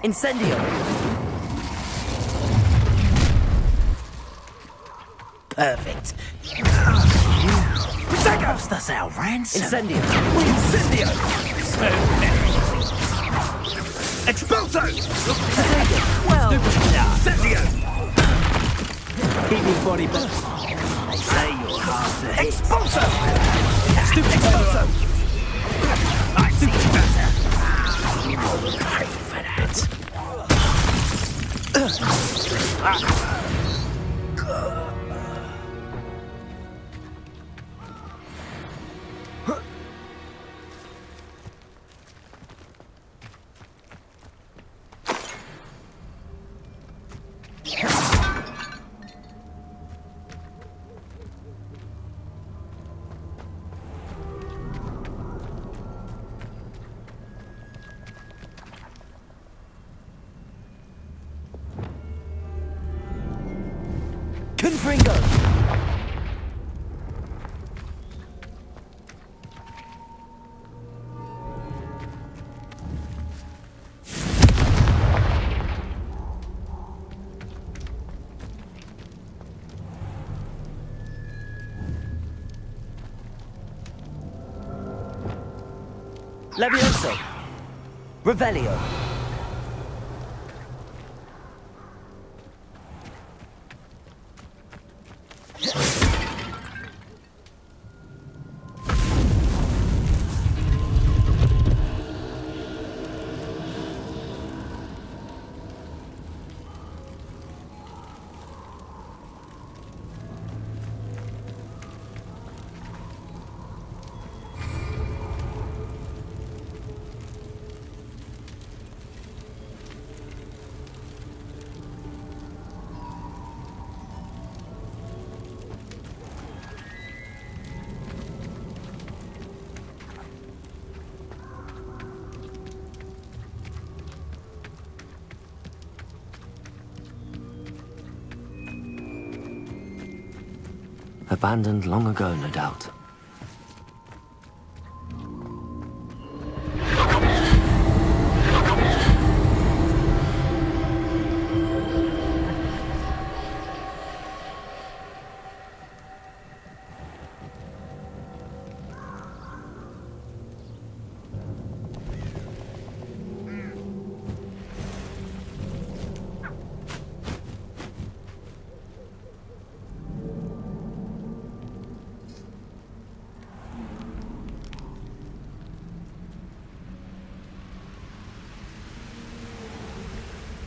Incendio! Perfect. Cost us our ransom. Incendio! Incendio! Expulso! Well, Incendio! keep your body back. They say you're hard to hit. Expulso! Expulso! I see better. You will pay for that. Confringo! Levioso! Revelio! Abandoned long ago, no doubt.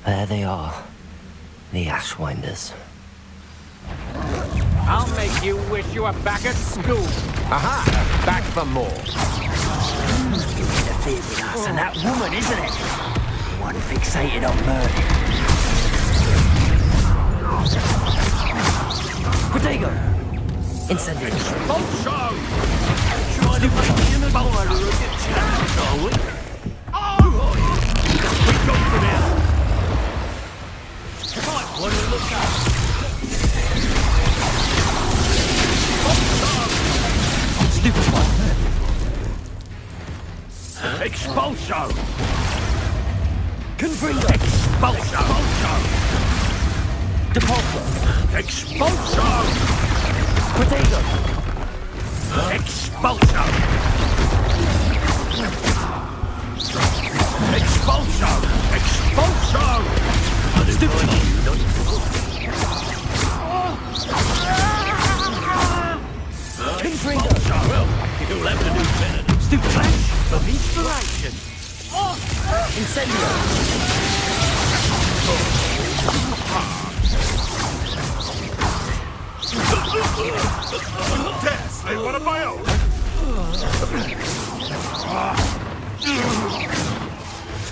There they are, the Ashwinders. I'll make you wish you were back at school. Aha! Back for more. Interfered with us and that woman, isn't it? One fixated on murder. Protego! Incendio! Boncho! Trying to make me an admirer of your child, are we? We go for now. Might want to look up. Stupid one! Expulso! Confringo! Expulso! Depulso! Expulso! Protego! Expulso! Expulso! Expulso! Stupid one! Confringo! Well, you'll have to do better. Stupid flash! Of inspiration. Incendio! Tess, they want a bio.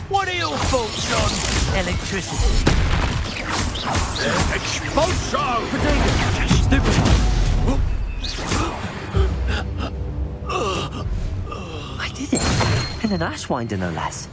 What are your thoughts on electricity? Expulso! Protego! Stupid one! I did it! And an Ashwinder, no less.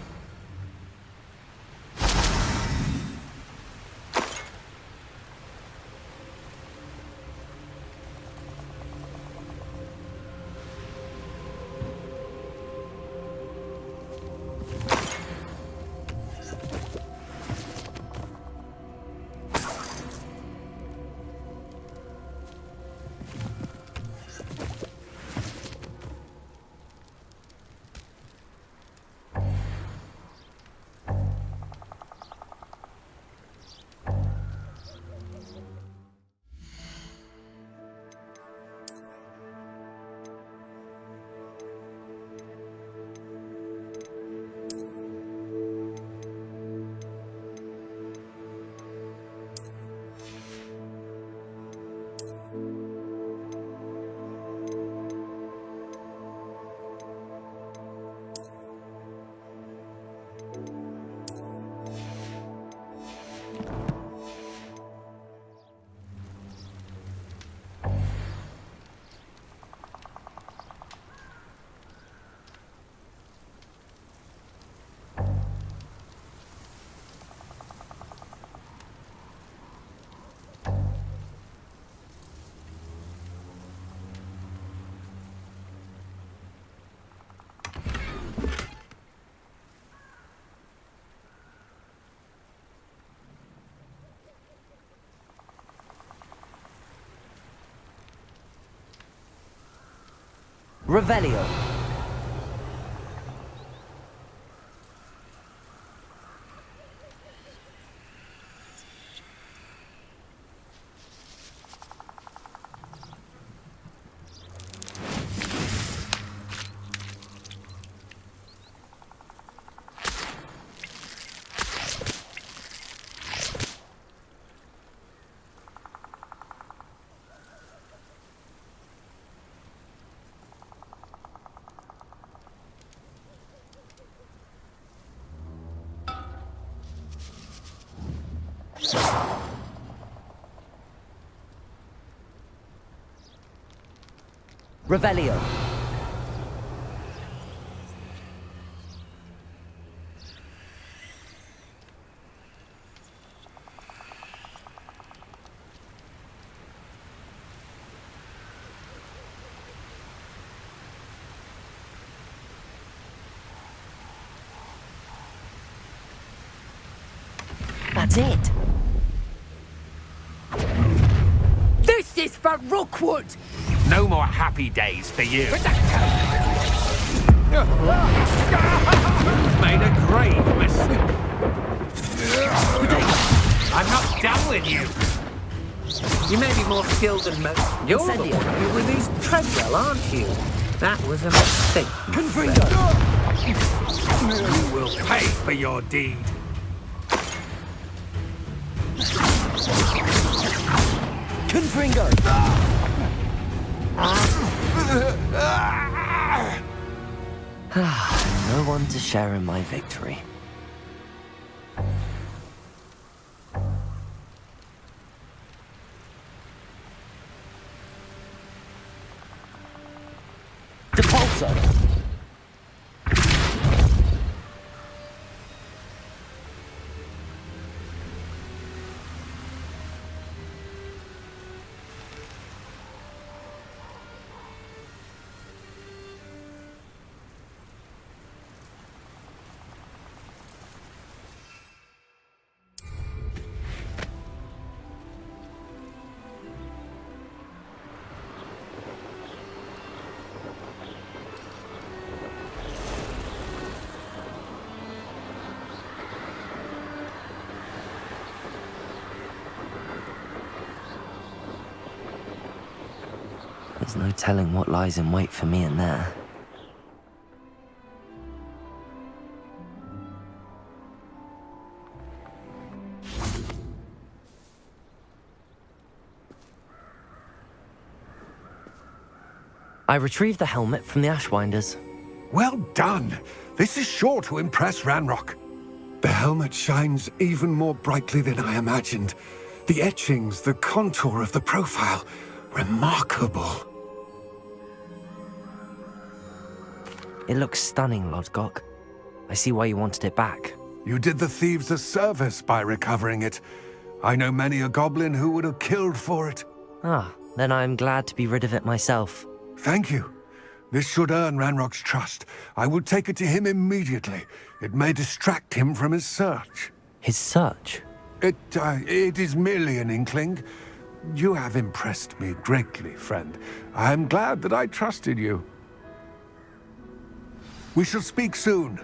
Revelio. Revelio. That's it. This is for Rookwood! No more happy days for you. Made a grave mistake. I'm not done with you. You may be more skilled than most. You're the Incendio. one with his treadmill, aren't you? That was a mistake. Confringo. You will pay for your deed. Confringo. No one to share in my victory. Depulso. There's no telling what lies in wait for me in there. I retrieved the helmet from the Ashwinders. Well done. This is sure to impress Ranrock. The helmet shines even more brightly than I imagined. The etchings, the contour of the profile, remarkable. It looks stunning, Lodgok. I see why you wanted it back. You did the thieves a service by recovering it. I know many a goblin who would have killed for it. Ah, then I am glad to be rid of it myself. Thank you. This should earn Ranrock's trust. I will take it to him immediately. It may distract him from his search. His search? It is merely an inkling. You have impressed me greatly, friend. I am glad that I trusted you. We shall speak soon.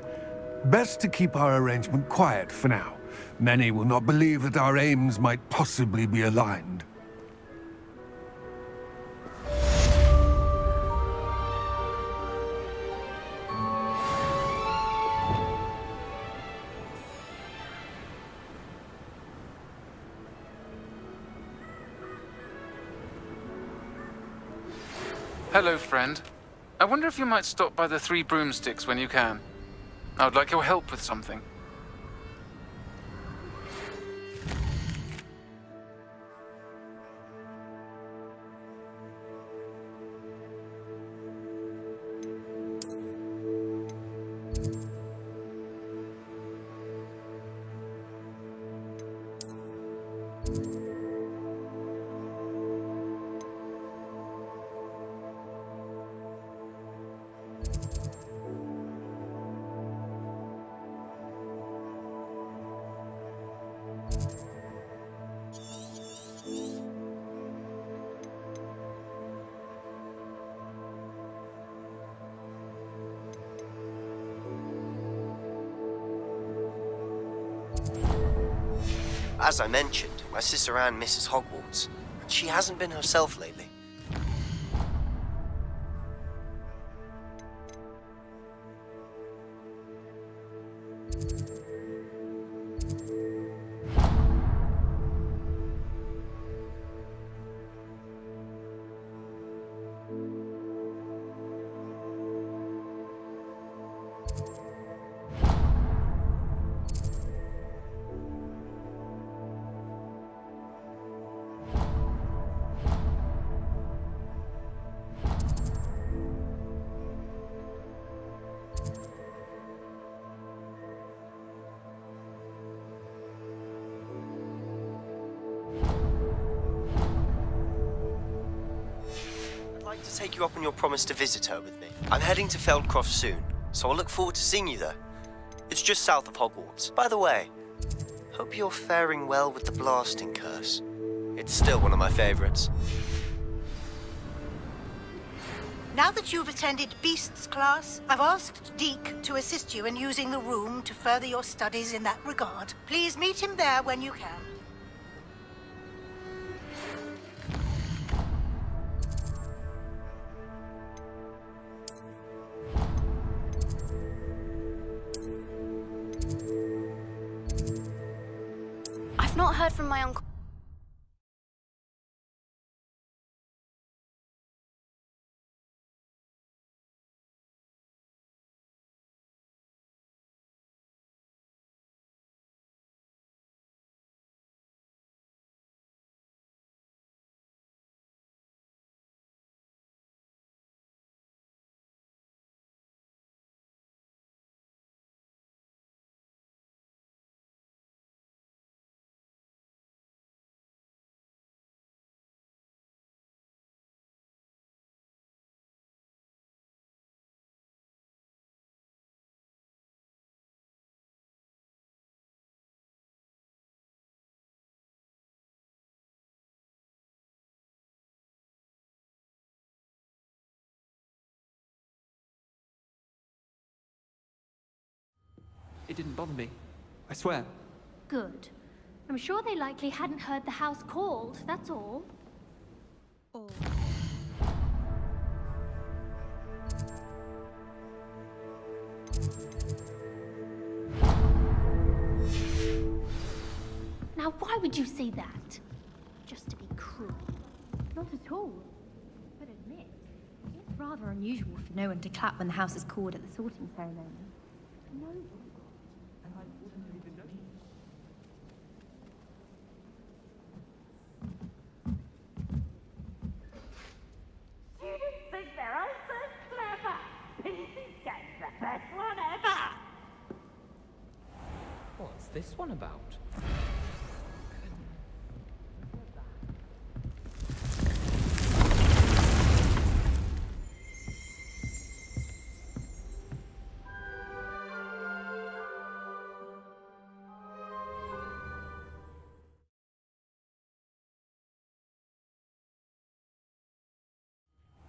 Best to keep our arrangement quiet for now. Many will not believe that our aims might possibly be aligned. Hello, friend. I wonder if you might stop by the Three Broomsticks when you can. I would like your help with something. As I mentioned, my sister Anne misses Hogwarts, and she hasn't been herself lately. I'd like to take you up on your promise to visit her with me. I'm heading to Feldcroft soon, so I'll look forward to seeing you there. It's just south of Hogwarts. By the way, hope you're faring well with the blasting curse. It's still one of my favorites. Now that you've attended Beasts class, I've asked Deke to assist you in using the room to further your studies in that regard. Please meet him there when you can. I've not heard from my uncle. It didn't bother me. I swear. Good. I'm sure they likely hadn't heard the house called, that's all. Now, why would you say that? Just to be cruel. Not at all. But admit, it's rather unusual for no one to clap when the house is called at the sorting ceremony. No one. And I wouldn't even know. Students think their answer's clever. Pieces get the best one ever. What's this one about?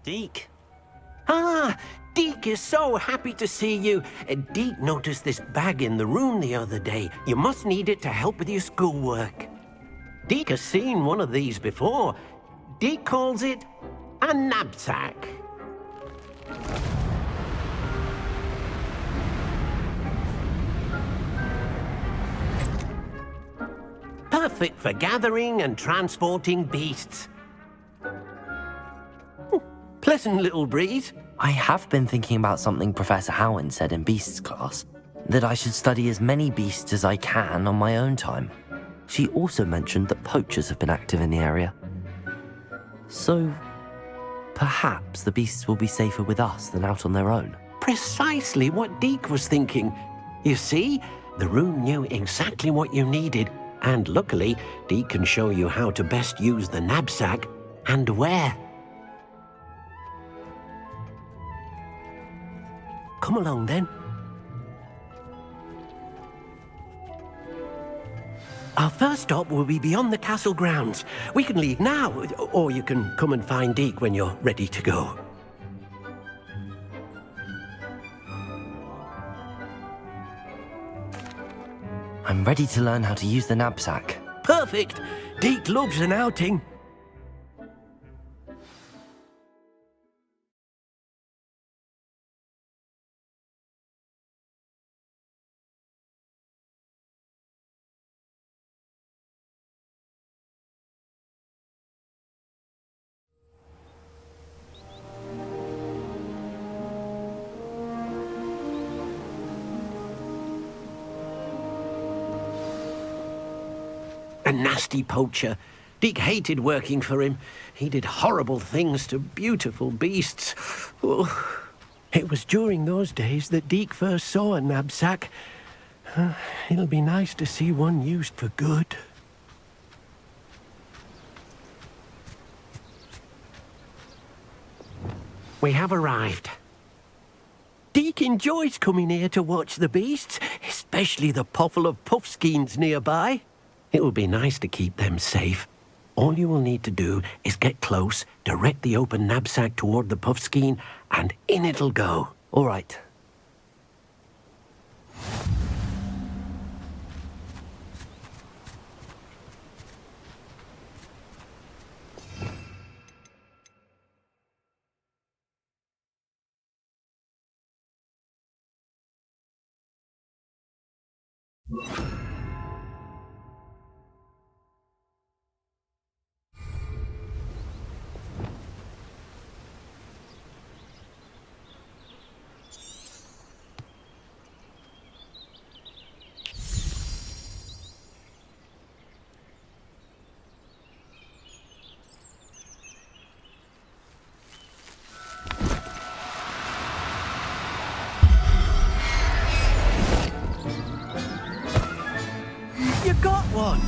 Deke. Ah, Deke is so happy to see you. Deke noticed this bag in the room the other day. You must need it to help with your schoolwork. Deke has seen one of these before. Deke calls it a knapsack. Perfect for gathering and transporting beasts. Pleasant little breeze. I have been thinking about something Professor Howin said in Beasts class, that I should study as many beasts as I can on my own time. She also mentioned that poachers have been active in the area. So, perhaps the beasts will be safer with us than out on their own. Precisely what Deke was thinking. You see, the room knew exactly what you needed, and luckily, Deke can show you how to best use the knapsack and where. Come along, then. Our first stop will be beyond the castle grounds. We can leave now, or you can come and find Deke when you're ready to go. I'm ready to learn how to use the knapsack. Perfect! Deke loves an outing. A nasty poacher. Deke hated working for him. He did horrible things to beautiful beasts. Oh. It was during those days that Deke first saw a knapsack. It'll be nice to see one used for good. We have arrived. Deke enjoys coming here to watch the beasts, especially the pottle of puffskeins nearby. It will be nice to keep them safe. All you will need to do is get close, direct the open knapsack toward the puffskein, and in it'll go. All right. You got one!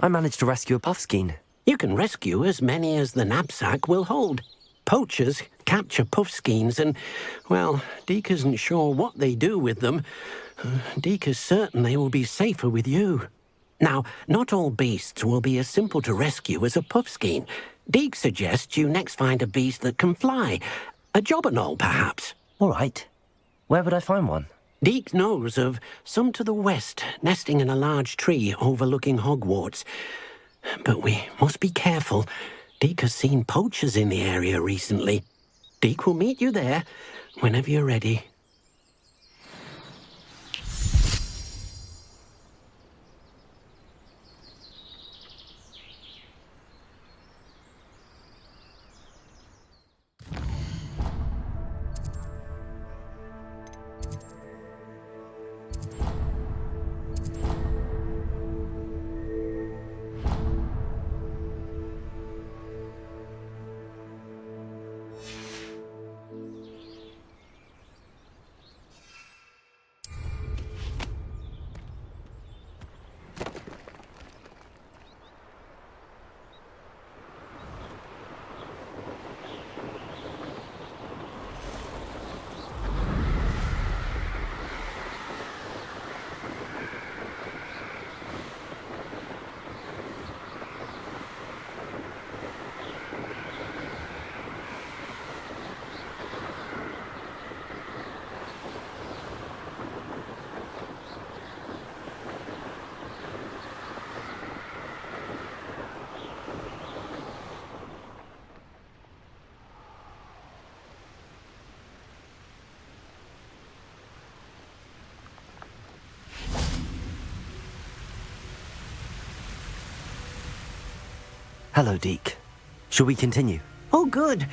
I managed to rescue a puffskein. You can rescue as many as the knapsack will hold. Poachers capture puffskeins and, well, Deke isn't sure what they do with them. Deke is certain they will be safer with you. Now, not all beasts will be as simple to rescue as a puffskein. Deke suggests you next find a beast that can fly. A jobberknoll, perhaps. All right. Where would I find one? Deke knows of some to the west, nesting in a large tree overlooking Hogwarts. But we must be careful. Deke has seen poachers in the area recently. Deke will meet you there whenever you're ready. Hello, Deke. Shall we continue? Oh, good.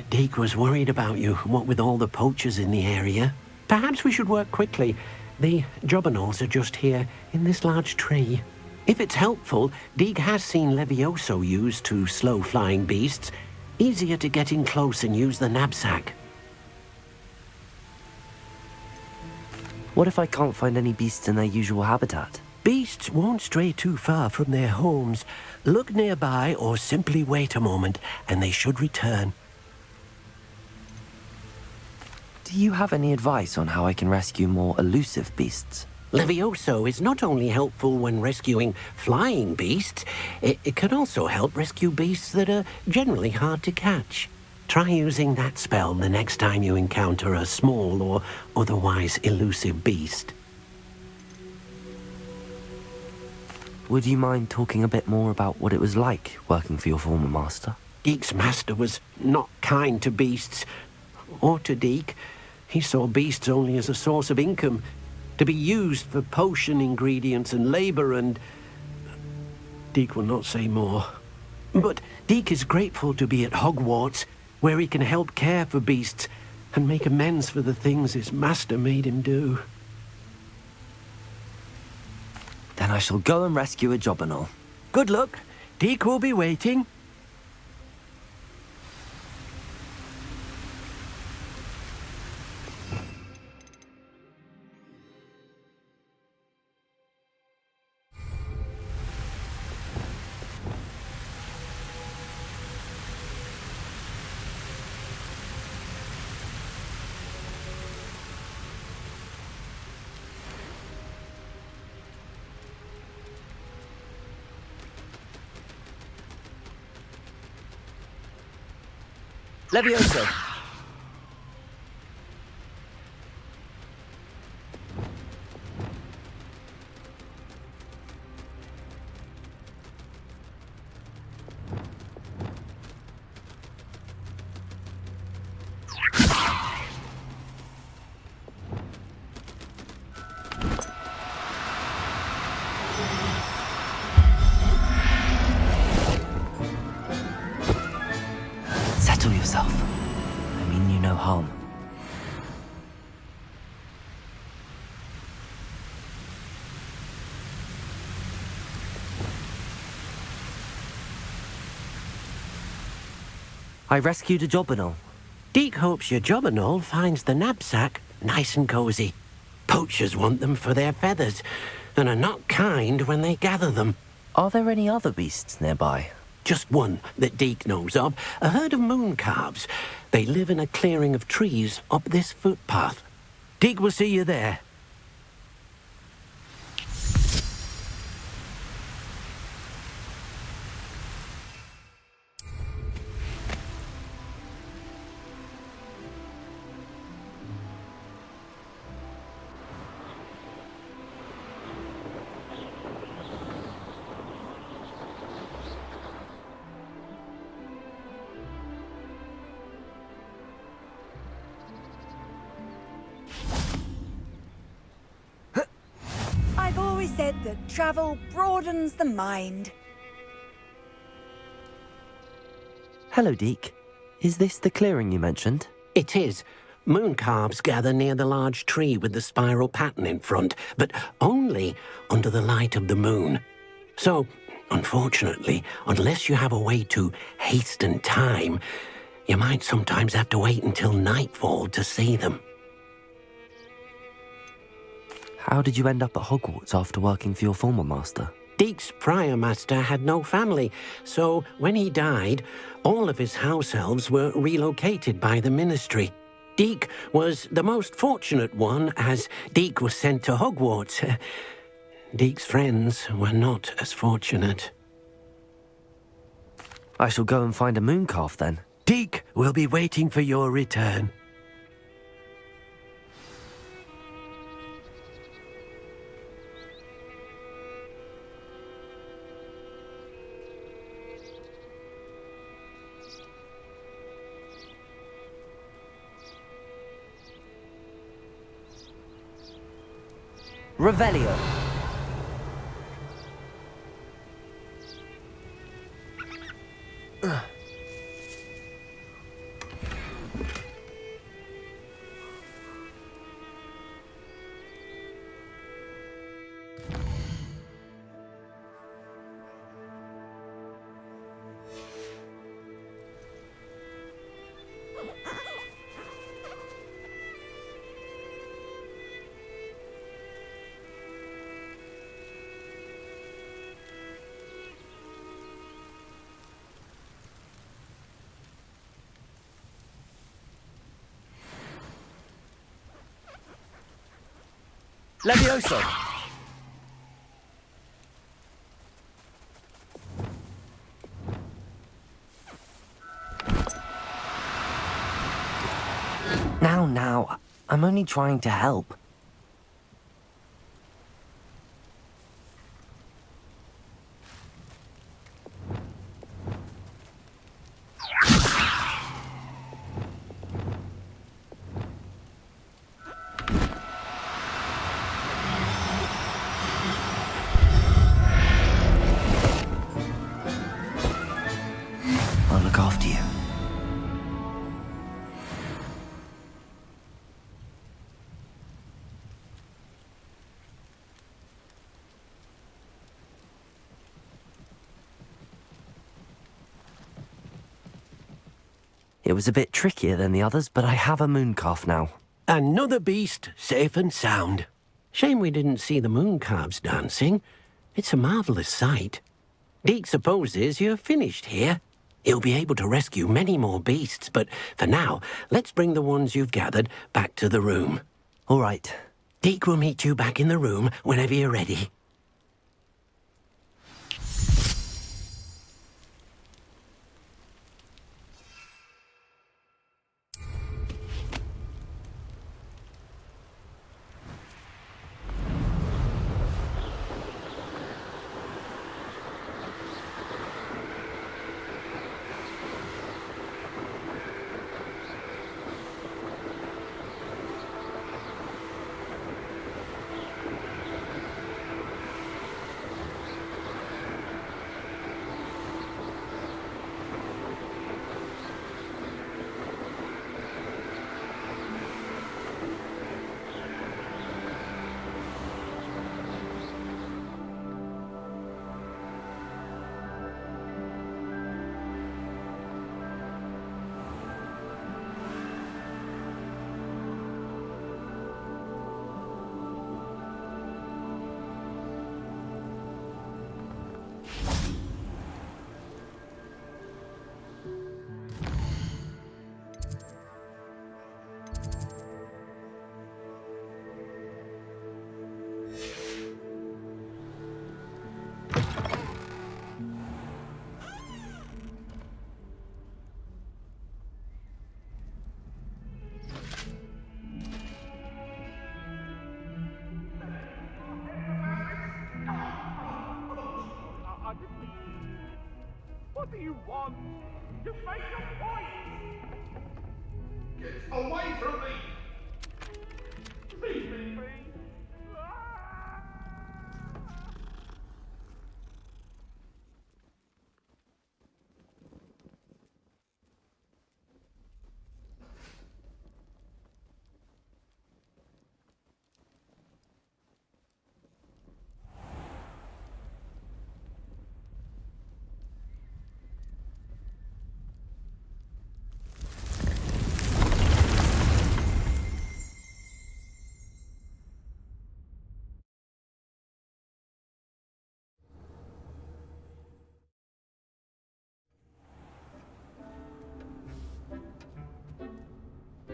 Deke was worried about you, what with all the poachers in the area. Perhaps we should work quickly. The jobberknolls are just here, in this large tree. If it's helpful, Deke has seen Levioso used to slow flying beasts. Easier to get in close and use the knapsack. What if I can't find any beasts in their usual habitat? Beasts won't stray too far from their homes. Look nearby or simply wait a moment, and they should return. Do you have any advice on how I can rescue more elusive beasts? Levioso is not only helpful when rescuing flying beasts, it can also help rescue beasts that are generally hard to catch. Try using that spell the next time you encounter a small or otherwise elusive beast. Would you mind talking a bit more about what it was like working for your former master? Deek's master was not kind to beasts, or to Deek. He saw beasts only as a source of income, to be used for potion ingredients and labor, and Deek will not say more. But Deek is grateful to be at Hogwarts, where he can help care for beasts and make amends for the things his master made him do. Then I shall go and rescue a Jobberknoll. Good luck. Deek will be waiting. Levioso! Settle yourself. I mean you no harm. I rescued a Jobberknoll. Deek hopes your Jobberknoll finds the knapsack nice and cozy. Poachers want them for their feathers, and are not kind when they gather them. Are there any other beasts nearby? Just one that Deek knows of, a herd of moon calves. They live in a clearing of trees up this footpath. Deek will see you there. I've always said that travel broadens the mind. Hello, Deek. Is this the clearing you mentioned? It is. Moon calves gather near the large tree with the spiral pattern in front, but only under the light of the moon. So, unfortunately, unless you have a way to hasten time, you might sometimes have to wait until nightfall to see them. How did you end up at Hogwarts after working for your former master? Deek's prior master had no family, so when he died, all of his house elves were relocated by the ministry. Deek was the most fortunate one, as Deek was sent to Hogwarts. Deek's friends were not as fortunate. I shall go and find a mooncalf then. Deek will be waiting for your return. Revelio. Levioso! I'm only trying to help. I'll look after you. It was a bit trickier than the others, but I have a mooncalf now. Another beast, safe and sound. Shame we didn't see the mooncalves dancing. It's a marvellous sight. Deke supposes you're finished here. He'll be able to rescue many more beasts, but for now, let's bring the ones you've gathered back to the room. All right. Deke will meet you back in the room whenever you're ready. What do you want? Just make your point! Get away from me! Leave me be!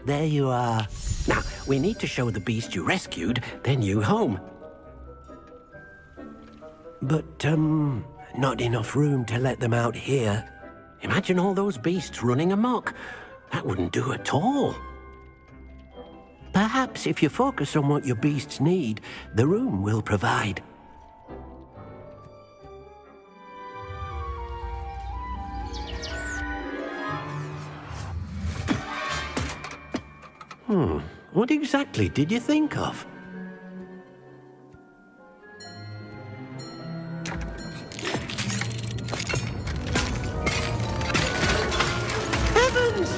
There you are. Now, we need to show the beast you rescued their new home. But, not enough room to let them out here. Imagine all those beasts running amok. That wouldn't do at all. Perhaps if you focus on what your beasts need, the room will provide. What exactly did you think of? Heavens!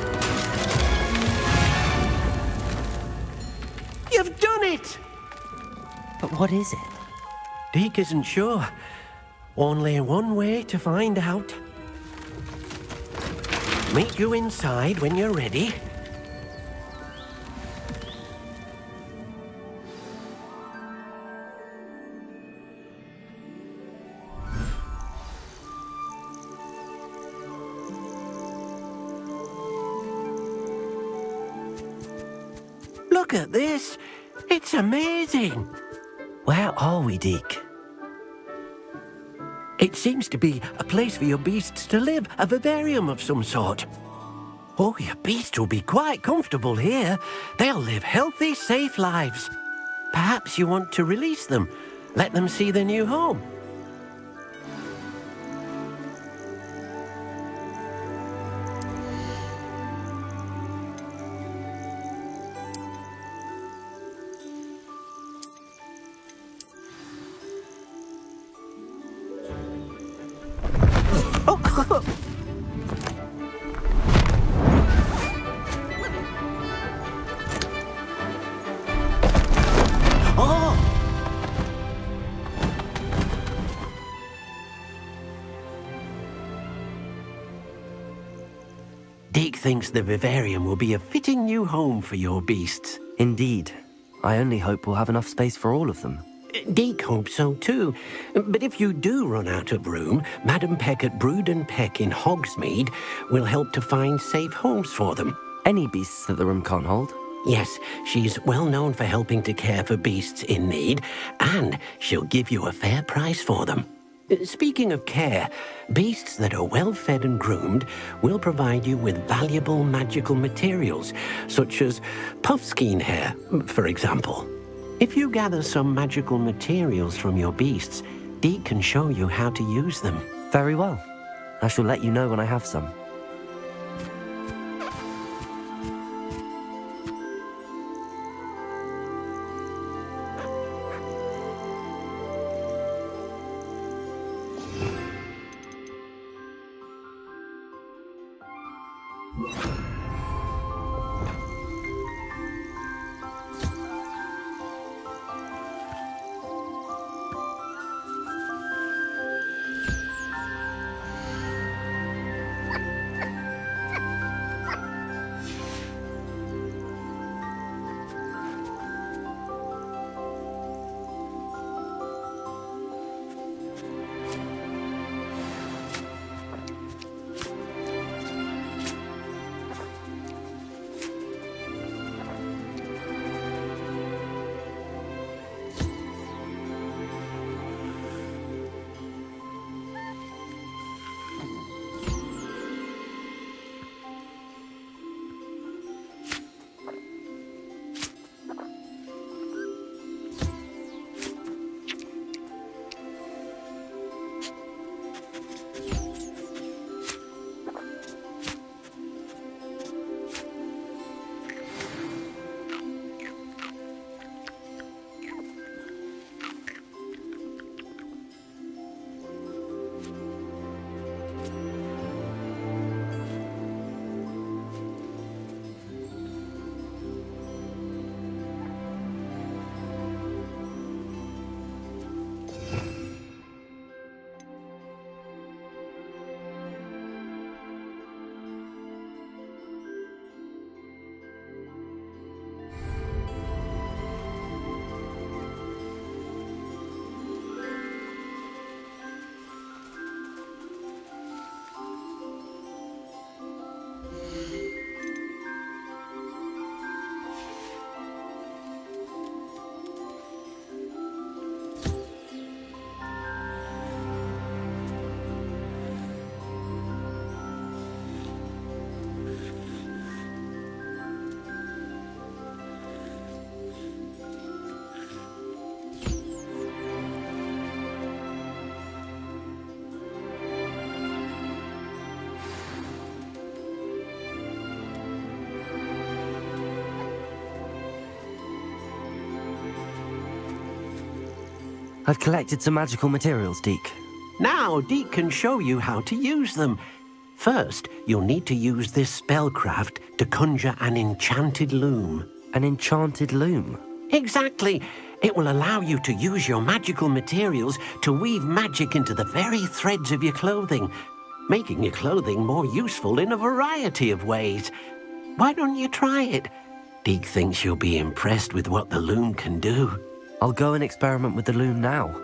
You've done it! But what is it? Deke isn't sure. Only one way to find out. Meet you inside when you're ready. Look at this. It's amazing. Where are we, Deke? It seems to be a place for your beasts to live, a vivarium of some sort. Oh, your beasts will be quite comfortable here. They'll live healthy, safe lives. Perhaps you want to release them. Let them see their new home. Deke thinks the vivarium will be a fitting new home for your beasts. Indeed. I only hope we'll have enough space for all of them. Deke hopes so too. But if you do run out of room, Madam Peck at Brood and Peck in Hogsmeade will help to find safe homes for them. Any beasts that the room can't hold? Yes, she's well known for helping to care for beasts in need, and she'll give you a fair price for them. Speaking of care, beasts that are well fed and groomed will provide you with valuable magical materials, such as puffskein hair, for example. If you gather some magical materials from your beasts, Deke can show you how to use them. Very well. I shall let you know when I have some. I've collected some magical materials, Deke. Now Deke can show you how to use them. First, you'll need to use this spellcraft to conjure an enchanted loom. An enchanted loom? Exactly. It will allow you to use your magical materials to weave magic into the very threads of your clothing, making your clothing more useful in a variety of ways. Why don't you try it? Deke thinks you'll be impressed with what the loom can do. I'll go and experiment with the loom now.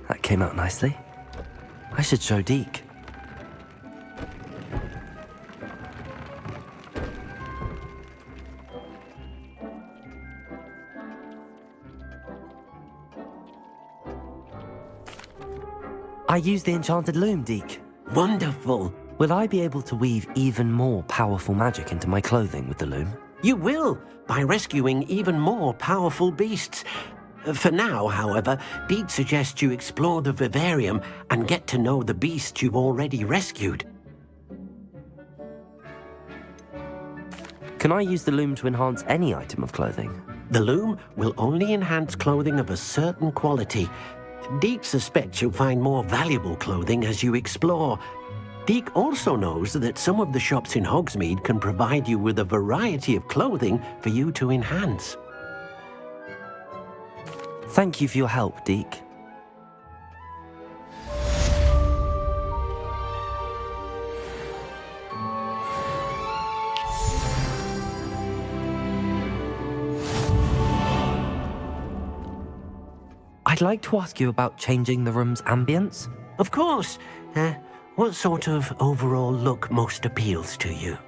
That came out nicely. I should show Deke. I used the enchanted loom, Deke. Wonderful. Will I be able to weave even more powerful magic into my clothing with the loom? You will, by rescuing even more powerful beasts. For now, however, Deke suggests you explore the vivarium and get to know the beasts you've already rescued. Can I use the loom to enhance any item of clothing? The loom will only enhance clothing of a certain quality. Deke suspects you'll find more valuable clothing as you explore. Deke also knows that some of the shops in Hogsmeade can provide you with a variety of clothing for you to enhance. Thank you for your help, Deke. I'd like to ask you about changing the room's ambience. Of course. What sort of overall look most appeals to you?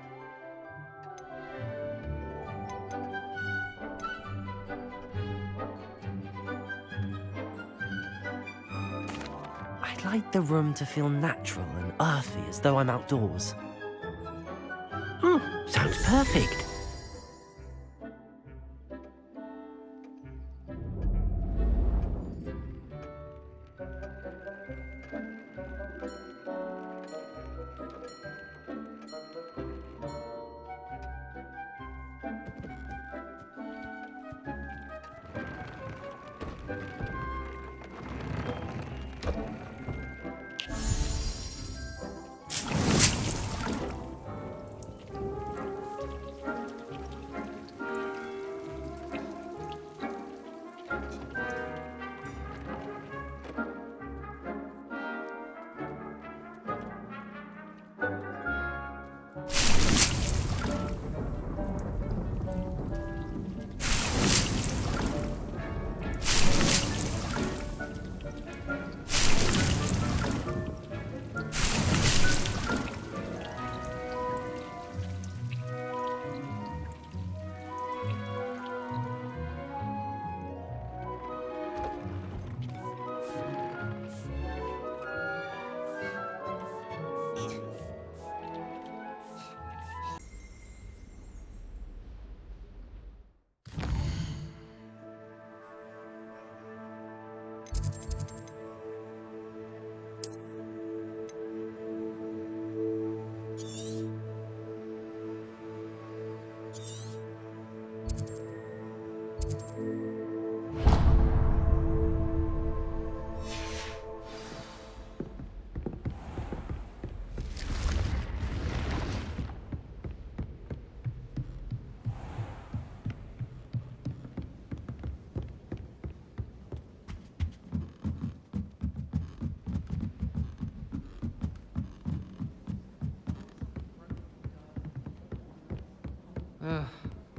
I'd like the room to feel natural and earthy, as though I'm outdoors. Sounds perfect.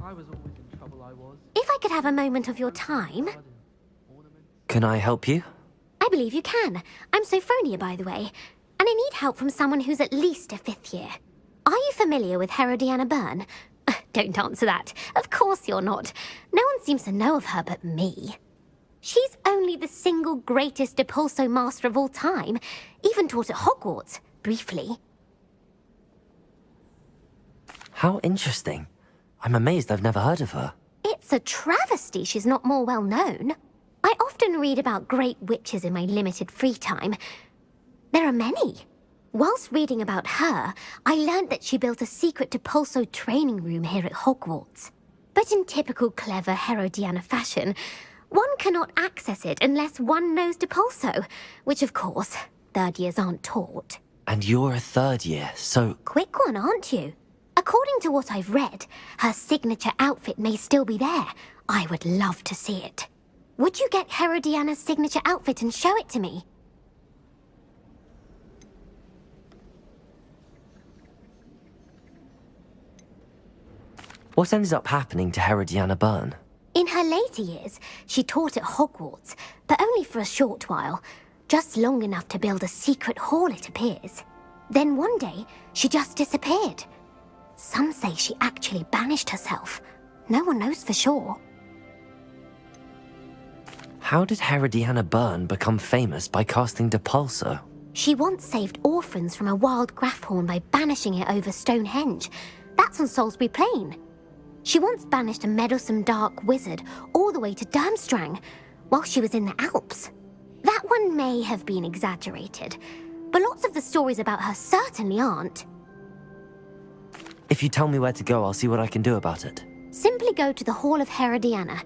I was always in trouble, I was. If I could have a moment of your time... Can I help you? I believe you can. I'm Sophronia, by the way, and I need help from someone who's at least a 5th year. Are you familiar with Herodiana Byrne? Don't answer that. Of course you're not. No one seems to know of her but me. She's only the single greatest Depulso master of all time, even taught at Hogwarts, briefly. How interesting. I'm amazed I've never heard of her. It's a travesty she's not more well known. I often read about great witches in my limited free time. There are many. Whilst reading about her, I learned that she built a secret Depulso training room here at Hogwarts. But in typical clever Herodiana fashion, one cannot access it unless one knows Depulso, which of course, 3rd years aren't taught. And you're a 3rd year, so... Quick one, aren't you? According to what I've read, her signature outfit may still be there. I would love to see it. Would you get Herodiana's signature outfit and show it to me? What ended up happening to Herodiana Byrne? In her later years, she taught at Hogwarts, but only for a short while. Just long enough to build a secret hall, it appears. Then one day, she just disappeared. Some say she actually banished herself. No one knows for sure. How did Herodiana Byrne become famous by casting Depulso? She once saved orphans from a wild Grafhorn by banishing it over Stonehenge. That's on Salisbury Plain. She once banished a meddlesome dark wizard all the way to Durmstrang while she was in the Alps. That one may have been exaggerated, but lots of the stories about her certainly aren't. If you tell me where to go, I'll see what I can do about it. Simply go to the Hall of Herodiana.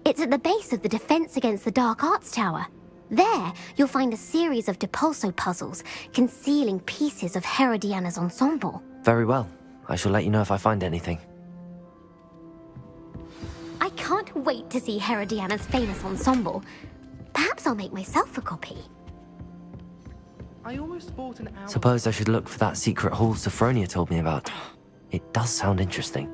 It's at the base of the Defense Against the Dark Arts Tower. There, you'll find a series of Depulso puzzles concealing pieces of Herodiana's ensemble. Very well. I shall let you know if I find anything. I can't wait to see Herodiana's famous ensemble. Perhaps I'll make myself a copy. I almost bought an hour. Suppose I should look for that secret hall Sophronia told me about. It does sound interesting.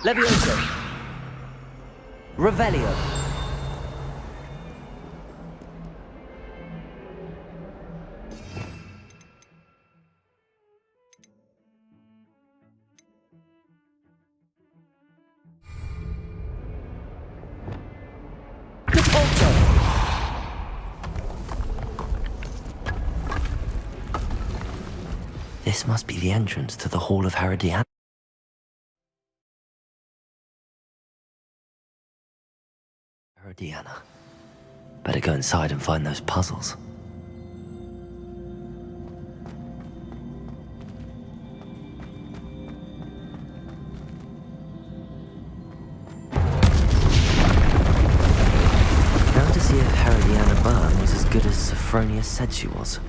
Levioso. Revelio. This must be the entrance to the Hall of Herodiana. Herodiana. Better go inside and find those puzzles. good as Sophronia said she was.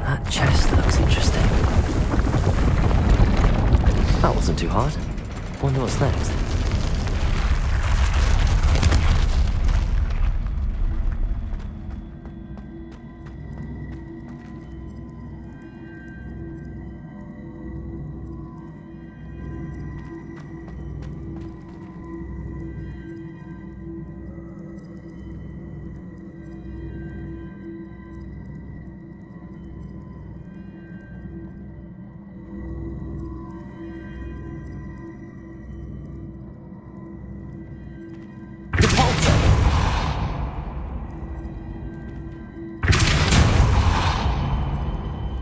That chest looks interesting. That wasn't too hard. Wonder what's next.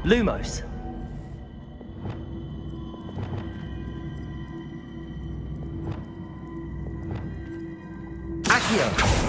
Lumos. Accio.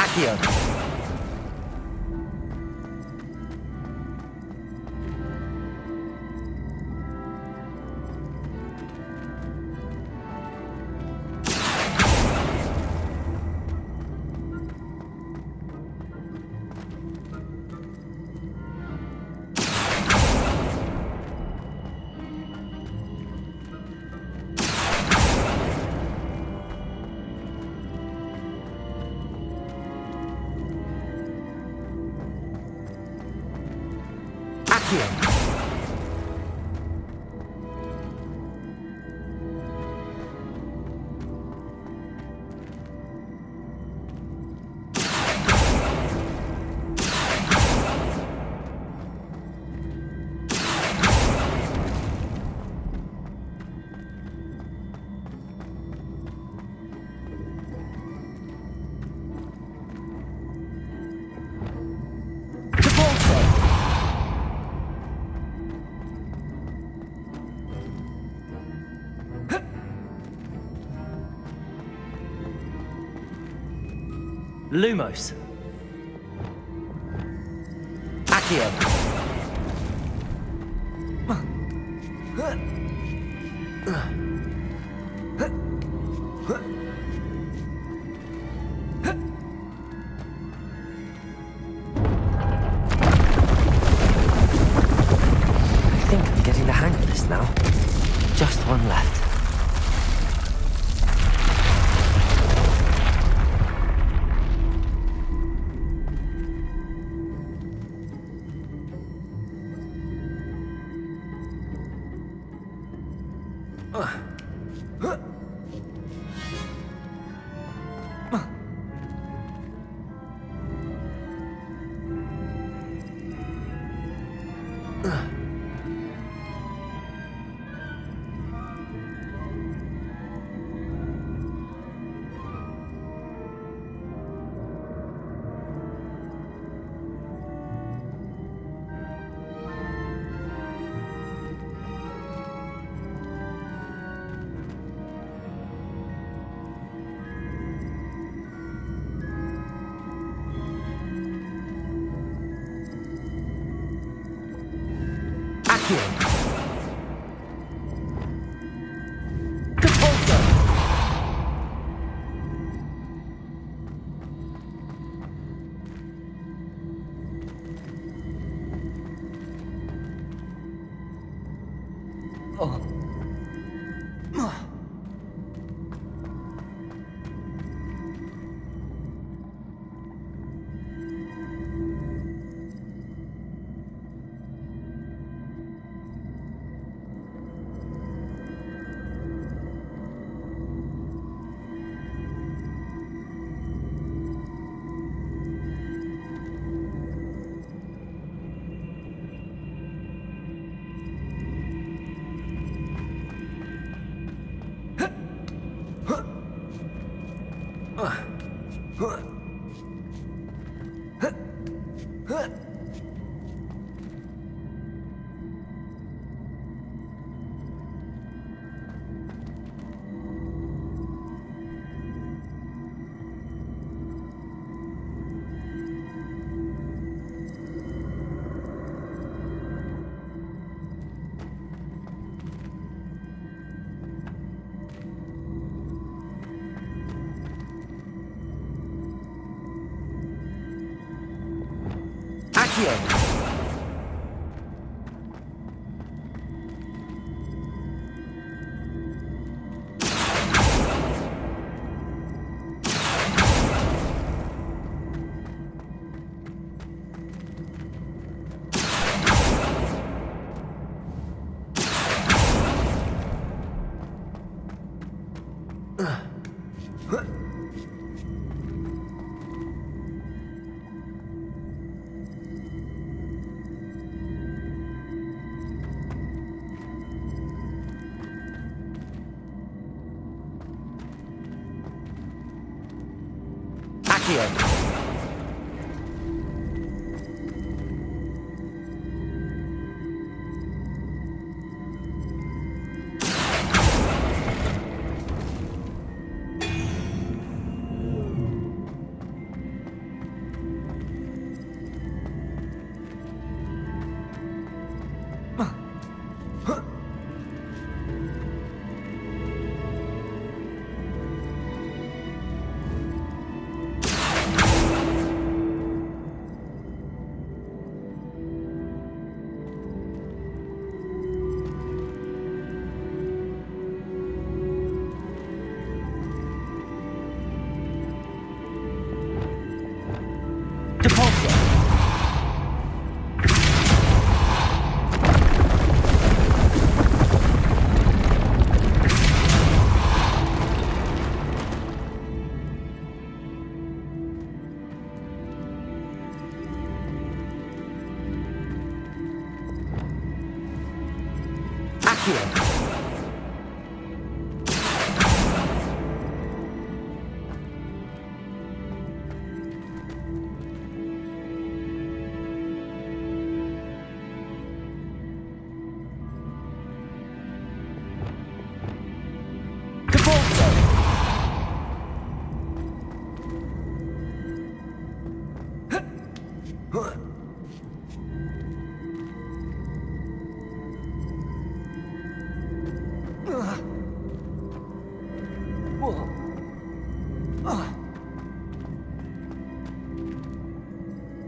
Accio. Lumos. Accio. I think I'm getting the hang of this now. Just one left.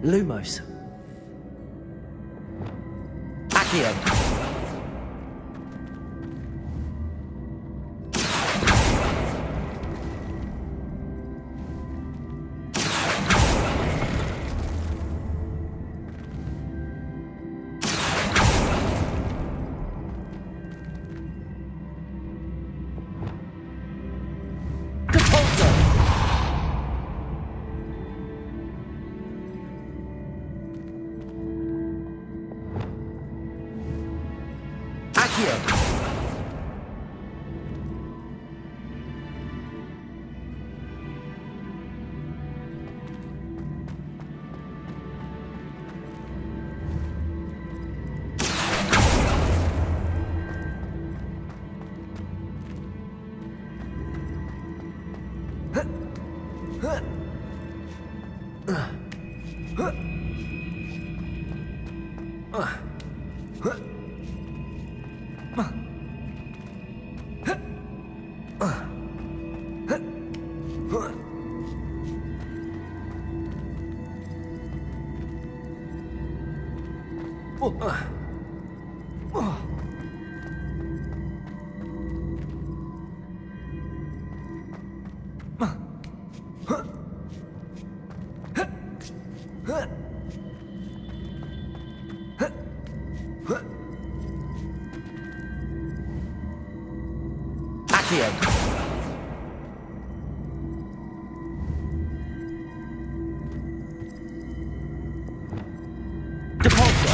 Lumos. Accio. Accio. Depulso.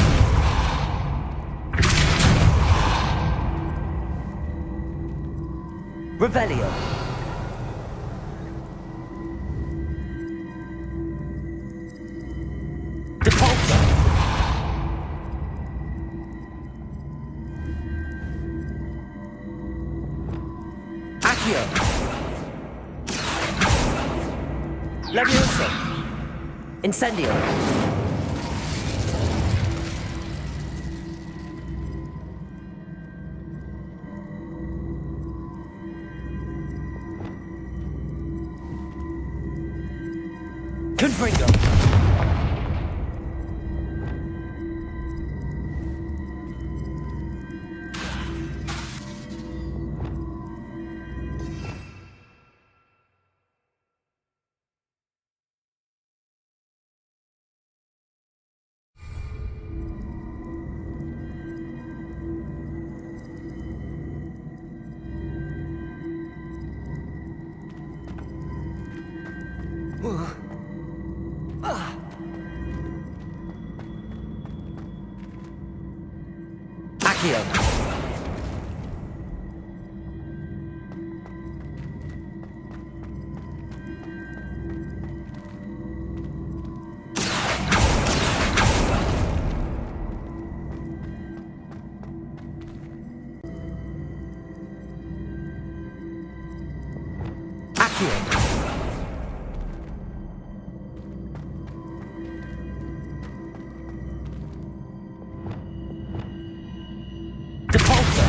Revelio. Depulso. Accio. Levioso. Incendio. Confringo. Accio. Accio. Depulso.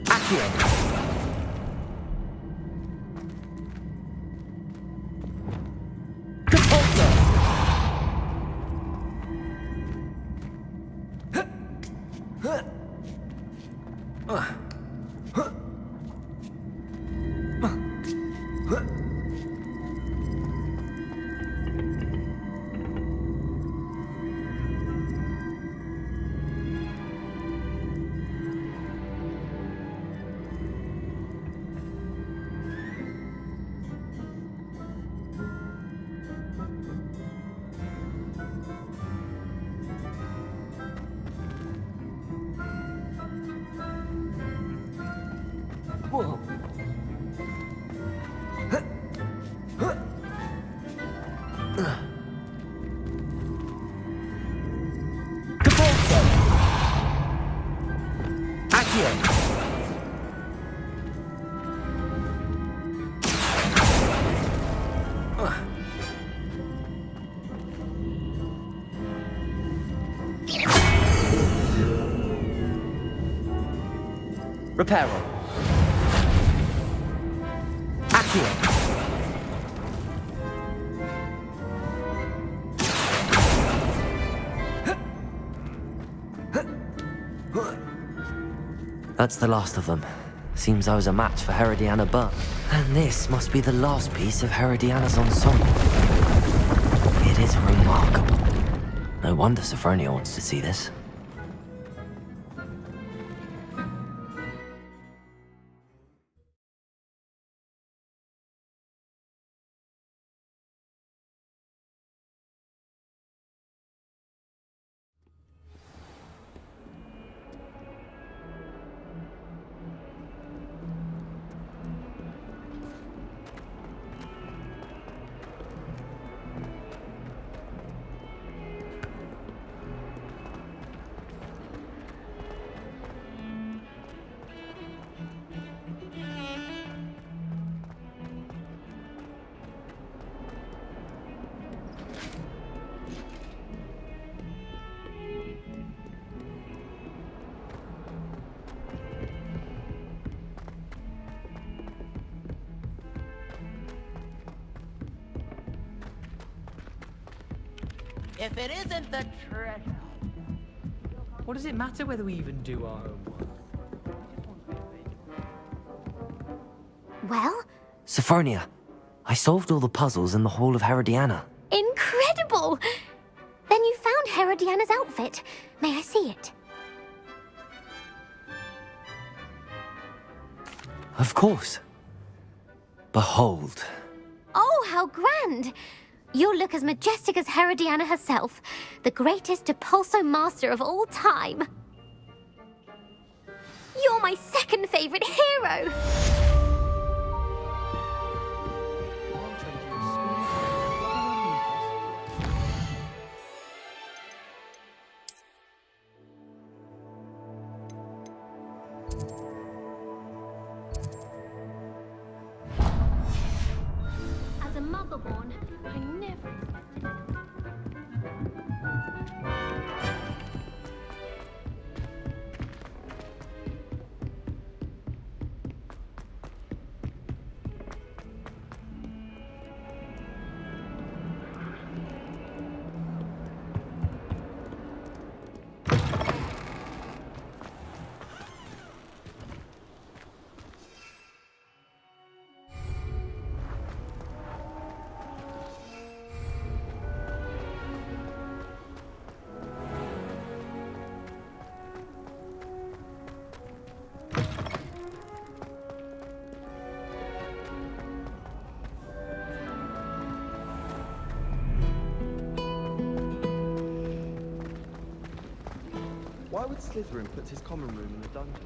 Accio. Whoa. Depulso. Accio. Reparo. Accio. That's the last of them. Seems I was a match for Herodiana Burr. And this must be the last piece of Herodiana's ensemble. It is remarkable. No wonder Sophronia wants to see this. If it isn't the treasure. What does it matter whether we even do our homework? Well? Sophronia, I solved all the puzzles in the Hall of Herodiana. Incredible! Then you found Herodiana's outfit. May I see it? Of course. Behold. Oh, how grand! You'll look as majestic as Herodiana herself, the greatest Depulso master of all time. You're my second favorite hero! As a mother-born, I never expected it. Why would Slytherin put his common room in the dungeon?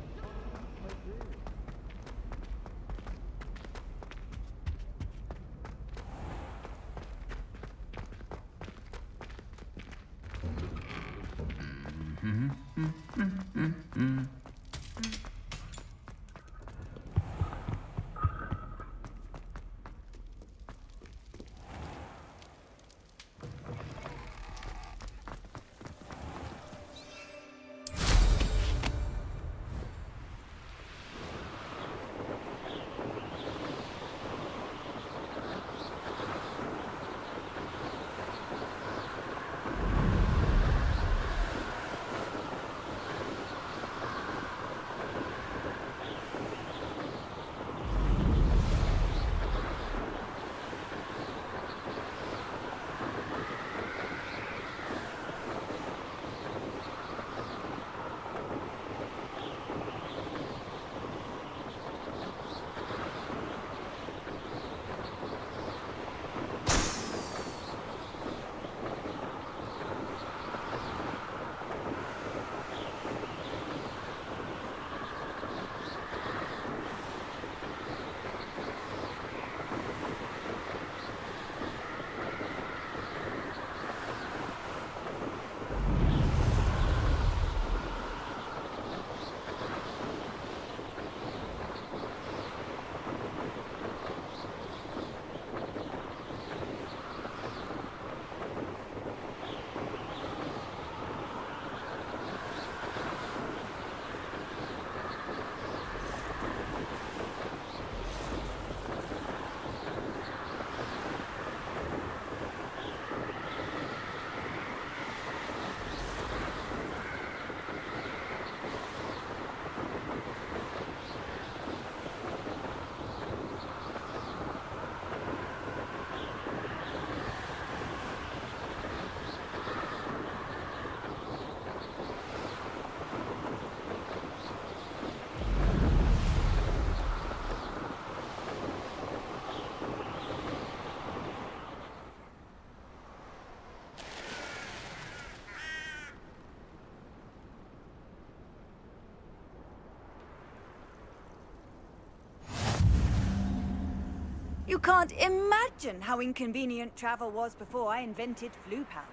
You can't imagine how inconvenient travel was before I invented flu powder.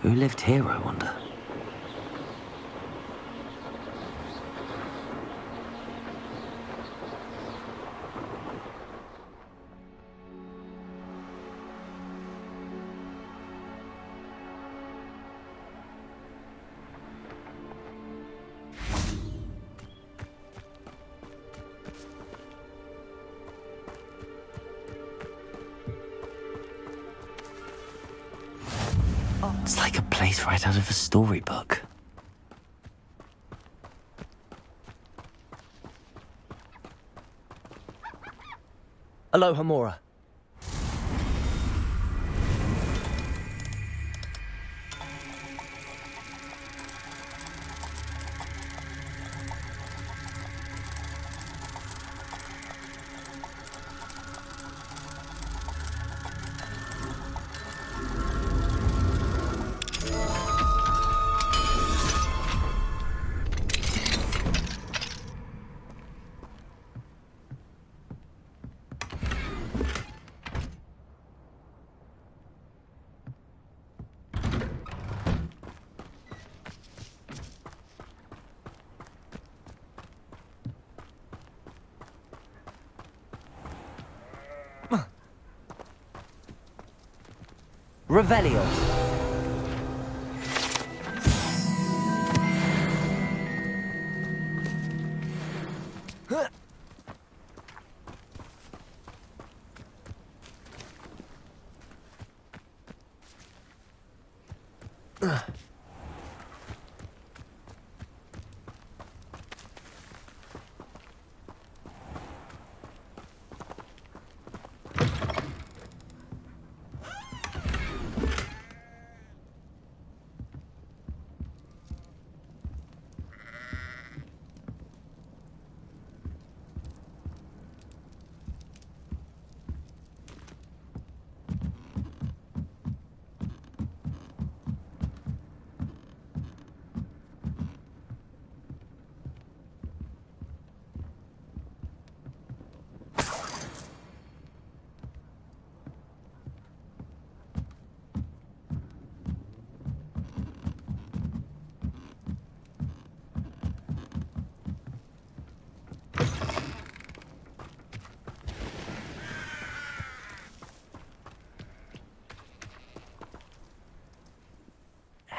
Who lived here, I wonder? It's like a place right out of a storybook. Aloha, Mora. Revelio.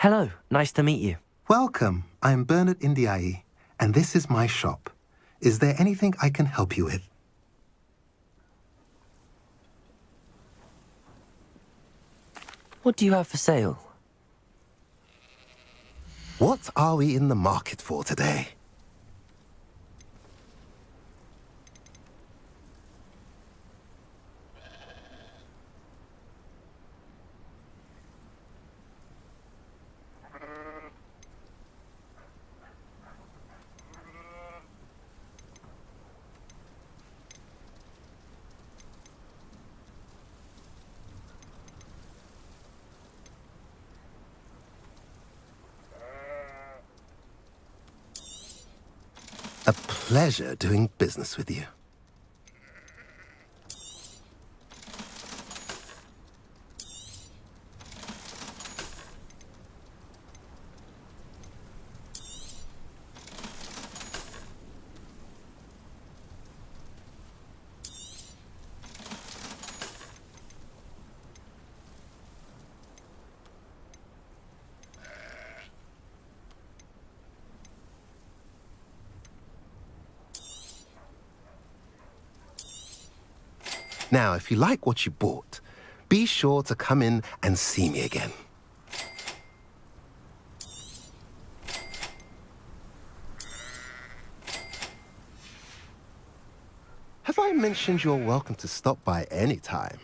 Hello, nice to meet you. Welcome. I'm Bernard Indiai, and this is my shop. Is there anything I can help you with? What do you have for sale? What are we in the market for today? A pleasure doing business with you. Now, if you like what you bought, be sure to come in and see me again. Have I mentioned you're welcome to stop by any time?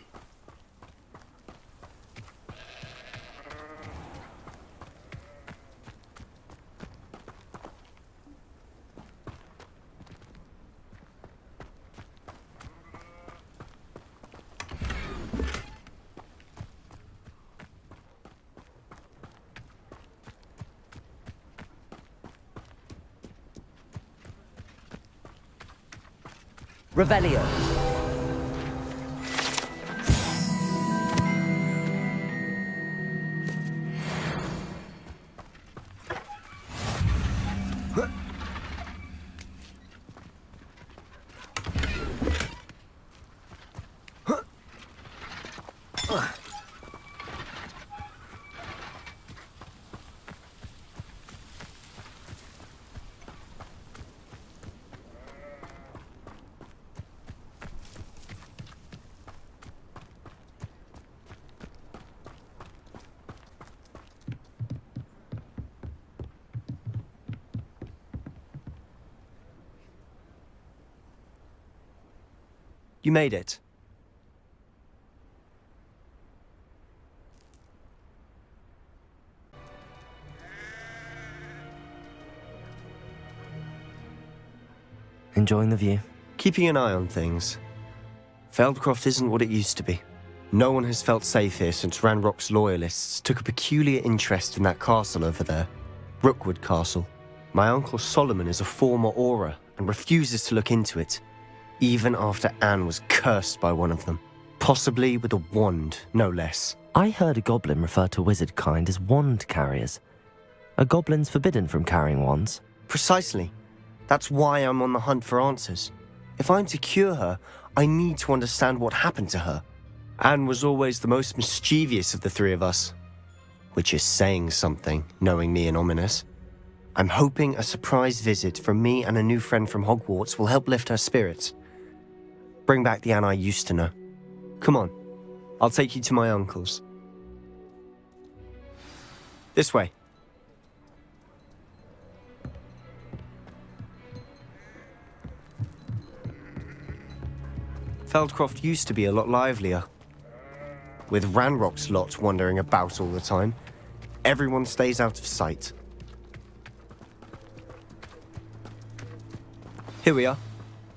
Revelio. You made it. Enjoying the view? Keeping an eye on things. Feldcroft isn't what it used to be. No one has felt safe here since Ranrock's loyalists took a peculiar interest in that castle over there. Rookwood Castle. My uncle Solomon is a former Auror and refuses to look into it, even after Anne was cursed by one of them. Possibly with a wand, no less. I heard a goblin refer to wizard kind as wand carriers. Are goblins forbidden from carrying wands? Precisely. That's why I'm on the hunt for answers. If I'm to cure her, I need to understand what happened to her. Anne was always the most mischievous of the three of us. Which is saying something, knowing me and ominous. I'm hoping a surprise visit from me and a new friend from Hogwarts will help lift her spirits. Bring back the Anne I used to know. Come on, I'll take you to my uncle's. This way. Feldcroft used to be a lot livelier. With Ranrock's lot wandering about all the time, everyone stays out of sight. Here we are.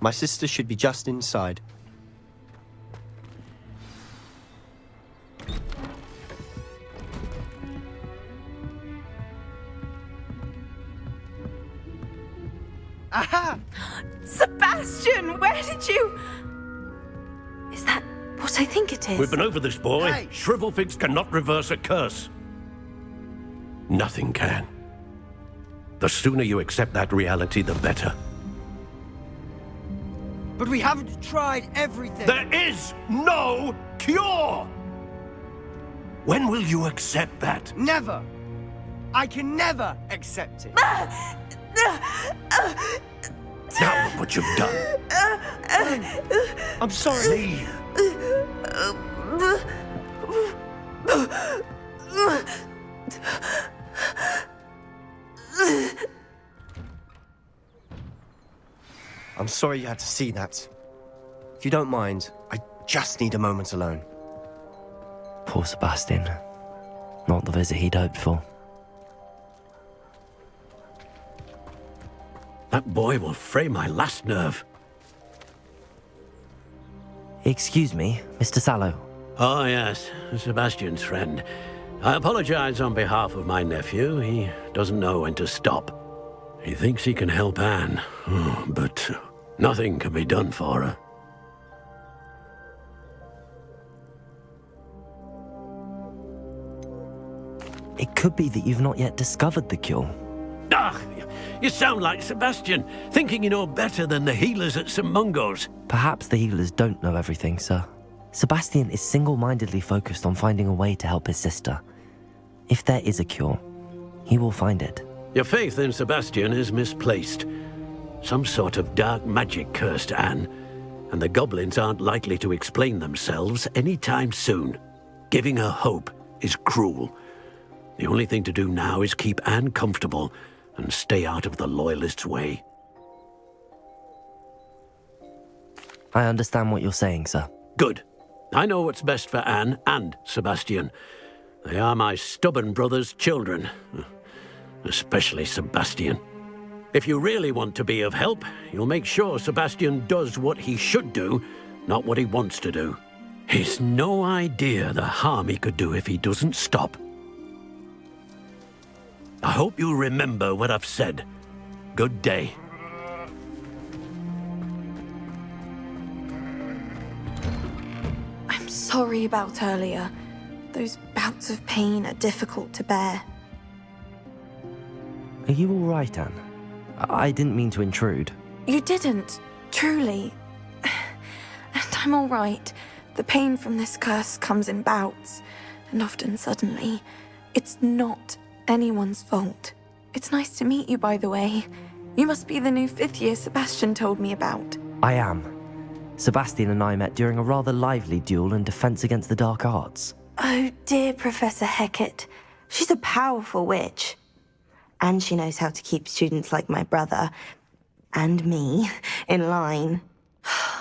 My sister should be just inside. Aha! Sebastian, where did you... Is that what I think it is? We've been over this, boy. Hey. Shrivelfigs cannot reverse a curse. Nothing can. The sooner you accept that reality, the better. But we haven't tried everything. There is no cure! When will you accept that? Never. I can never accept it. Now look what you've done. I'm sorry. Leave. I'm sorry you had to see that. If you don't mind, I just need a moment alone. Poor Sebastian. Not the visit he'd hoped for. That boy will fray my last nerve. Excuse me, Mr. Sallow. Oh, yes, Sebastian's friend. I apologize on behalf of my nephew. He doesn't know when to stop. He thinks he can help Anne, but nothing can be done for her. It could be that you've not yet discovered the cure. Ah, you sound like Sebastian, thinking you know better than the healers at St. Mungo's. Perhaps the healers don't know everything, sir. Sebastian is single-mindedly focused on finding a way to help his sister. If there is a cure, he will find it. Your faith in Sebastian is misplaced. Some sort of dark magic cursed Anne. and the goblins aren't likely to explain themselves anytime soon. Giving her hope is cruel. The only thing to do now is keep Anne comfortable and stay out of the Loyalists' way. I understand what you're saying, sir. Good. I know what's best for Anne and Sebastian. They are my stubborn brother's children. Especially Sebastian. If you really want to be of help, you'll make sure Sebastian does what he should do, not what he wants to do. He's no idea the harm he could do if he doesn't stop. I hope you remember what I've said. Good day. I'm sorry about earlier. Those bouts of pain are difficult to bear. Are you all right, Anne? I didn't mean to intrude. You didn't, truly. And I'm all right. The pain from this curse comes in bouts, and often suddenly. It's not anyone's fault. It's nice to meet you, by the way. You must be the new 5th year Sebastian told me about. I am. Sebastian and I met during a rather lively duel in Defense Against the Dark Arts. Oh, dear Professor Hecat. She's a powerful witch. And she knows how to keep students like my brother, and me, in line.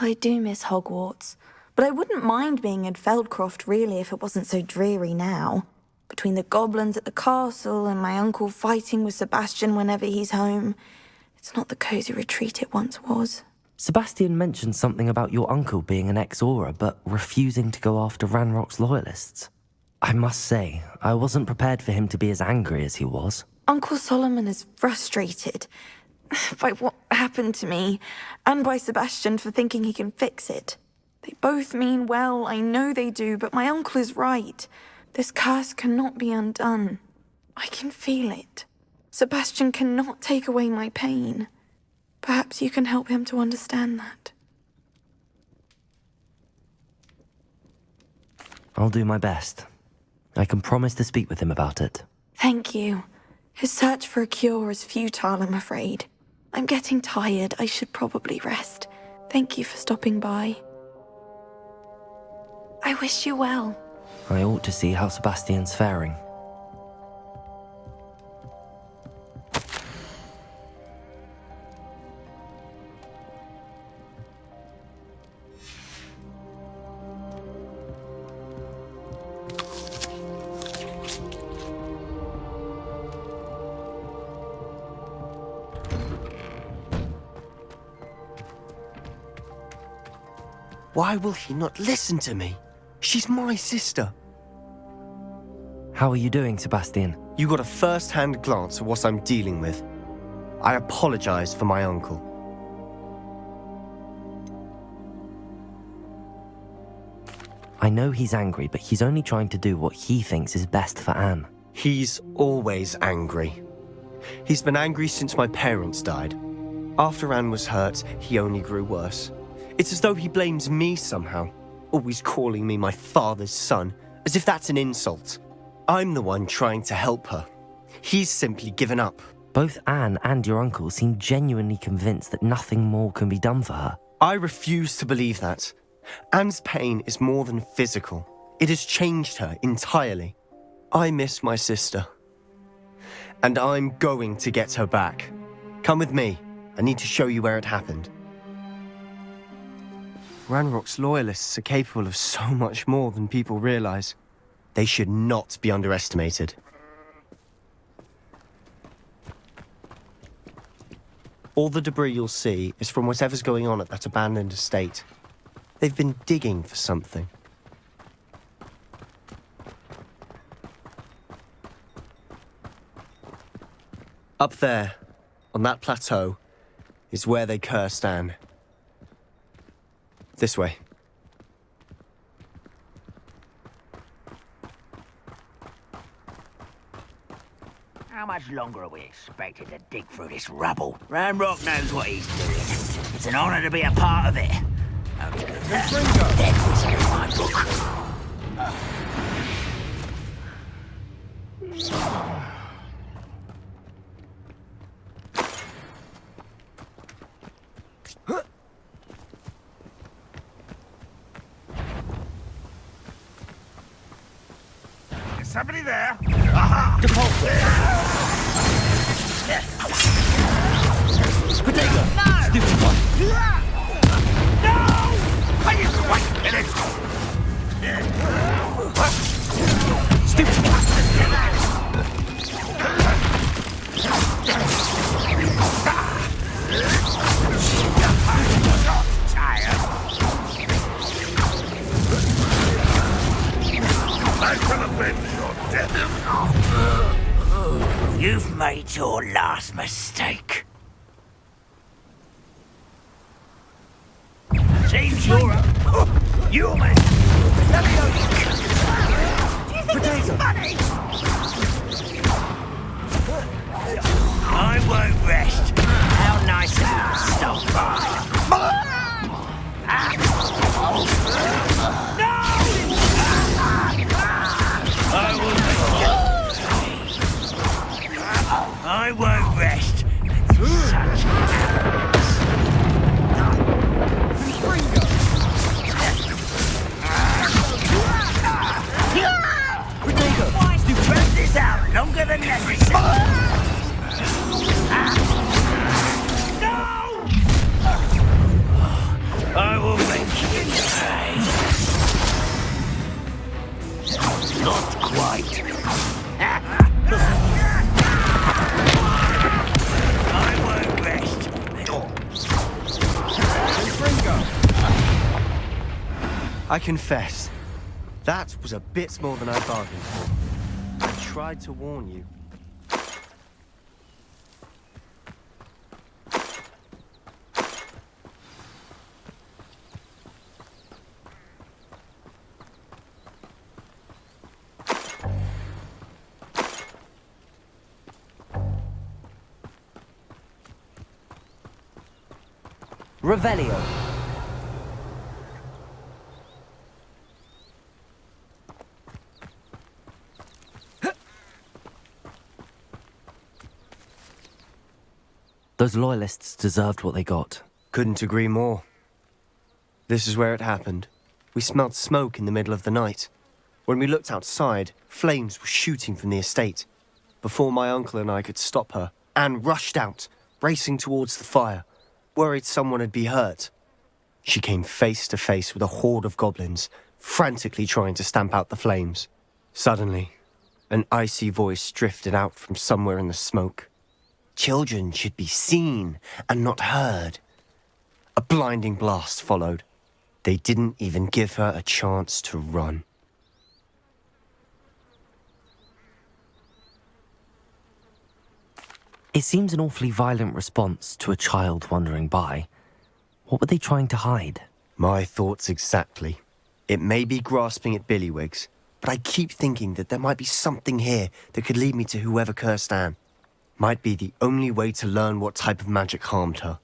I do miss Hogwarts, but I wouldn't mind being in Feldcroft, really, if it wasn't so dreary now. Between the goblins at the castle and my uncle fighting with Sebastian whenever he's home, it's not the cosy retreat it once was. Sebastian mentioned something about your uncle being an ex-Auror, but refusing to go after Ranrock's Loyalists. I must say, I wasn't prepared for him to be as angry as he was. Uncle Solomon is frustrated by what happened to me, and by Sebastian for thinking he can fix it. They both mean well, I know they do, but my uncle is right. This curse cannot be undone. I can feel it. Sebastian cannot take away my pain. Perhaps you can help him to understand that. I'll do my best. I can promise to speak with him about it. Thank you. His search for a cure is futile, I'm afraid. I'm getting tired. I should probably rest. Thank you for stopping by. I wish you well. I ought to see how Sebastian's faring. Why will he not listen to me? She's my sister. How are you doing, Sebastian? You got a first-hand glance at what I'm dealing with. I apologize for my uncle. I know he's angry, but he's only trying to do what he thinks is best for Anne. He's always angry. He's been angry since my parents died. After Anne was hurt, he only grew worse. It's as though he blames me somehow, always calling me my father's son, as if that's an insult. I'm the one trying to help her. He's simply given up. Both Anne and your uncle seem genuinely convinced that nothing more can be done for her. I refuse to believe that. Anne's pain is more than physical. It has changed her entirely. I miss my sister. And I'm going to get her back. Come with me. I need to show you where it happened. Ranrock's Loyalists are capable of so much more than people realize. They should not be underestimated. All the debris you'll see is from whatever's going on at that abandoned estate. They've been digging for something. Up there, on that plateau, is where they cursed Anne. This way. How much longer are we expected to dig through this rubble? Ranrock knows what he's doing. It's an honor to be a part of it. Death is in my book. somebody there? Aha! Potato! No! Stupid one! No! Are you quite finished? Stupid I shall avenge your death. You've made your last mistake. Seems you're a... You almost... Let me go. Do you think this is funny? I won't rest. How nice of you to stop by. I won't rest. Such arrogance. Why spread this out longer than necessary? No! I will make you pay. Not quite. I won't rest. I confess, that was a bit more than I bargained for. I tried to warn you. Revelio. Those loyalists deserved what they got. Couldn't agree more. This is where it happened. We smelled smoke in the middle of the night. When we looked outside, flames were shooting from the estate. Before my uncle and I could stop her, Anne rushed out, racing towards the fire, worried someone had been hurt. She came face to face with a horde of goblins, frantically trying to stamp out the flames. Suddenly, an icy voice drifted out from somewhere in the smoke. Children should be seen and not heard. A blinding blast followed. They didn't even give her a chance to run. It seems an awfully violent response to a child wandering by. What were they trying to hide? My thoughts exactly. It may be grasping at Billywigs, but I keep thinking that there might be something here that could lead me to whoever cursed Anne. Might be the only way to learn what type of magic harmed her,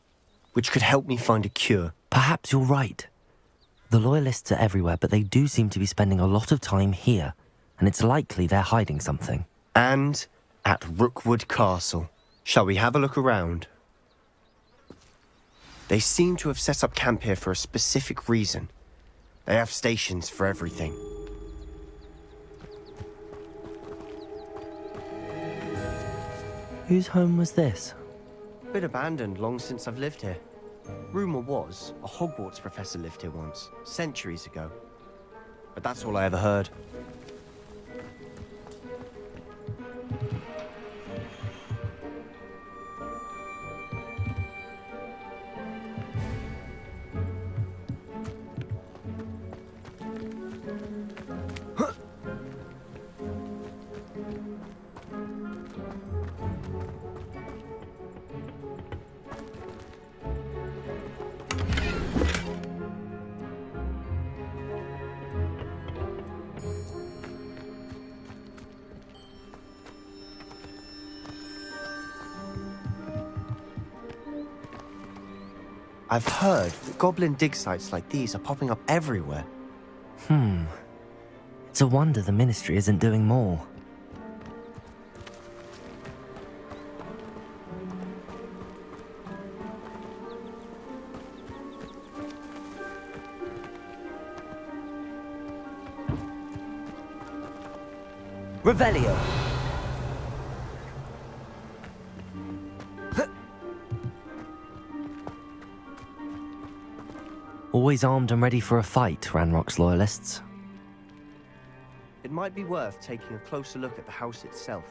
which could help me find a cure. Perhaps you're right. The loyalists are everywhere, but they do seem to be spending a lot of time here, and it's likely they're hiding something. And at Rookwood Castle. Shall we have a look around? They seem to have set up camp here for a specific reason. They have stations for everything. Whose home was this? Been abandoned long since I've lived here. Rumour was a Hogwarts professor lived here once, centuries ago. But that's all I ever heard. I've heard that goblin dig sites like these are popping up everywhere. It's a wonder the Ministry isn't doing more. Revelio. Always armed and ready for a fight, Ranrock's loyalists. It might be worth taking a closer look at the house itself.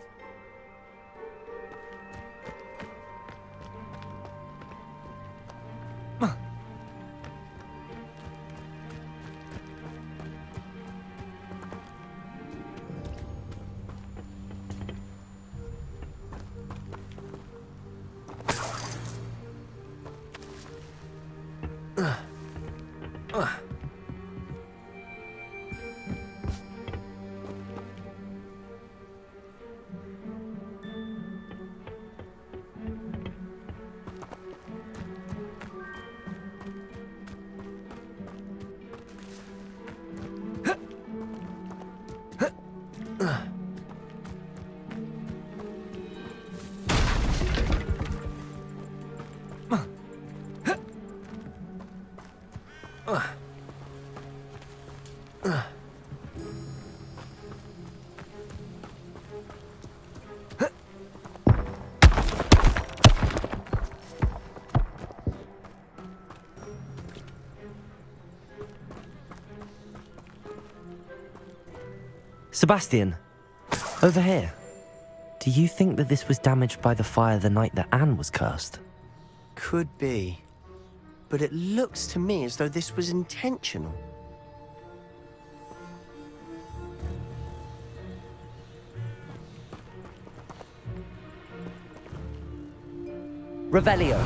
Sebastian, over here. Do you think that this was damaged by the fire the night that Anne was cursed? Could be. But it looks to me as though this was intentional. Revelio.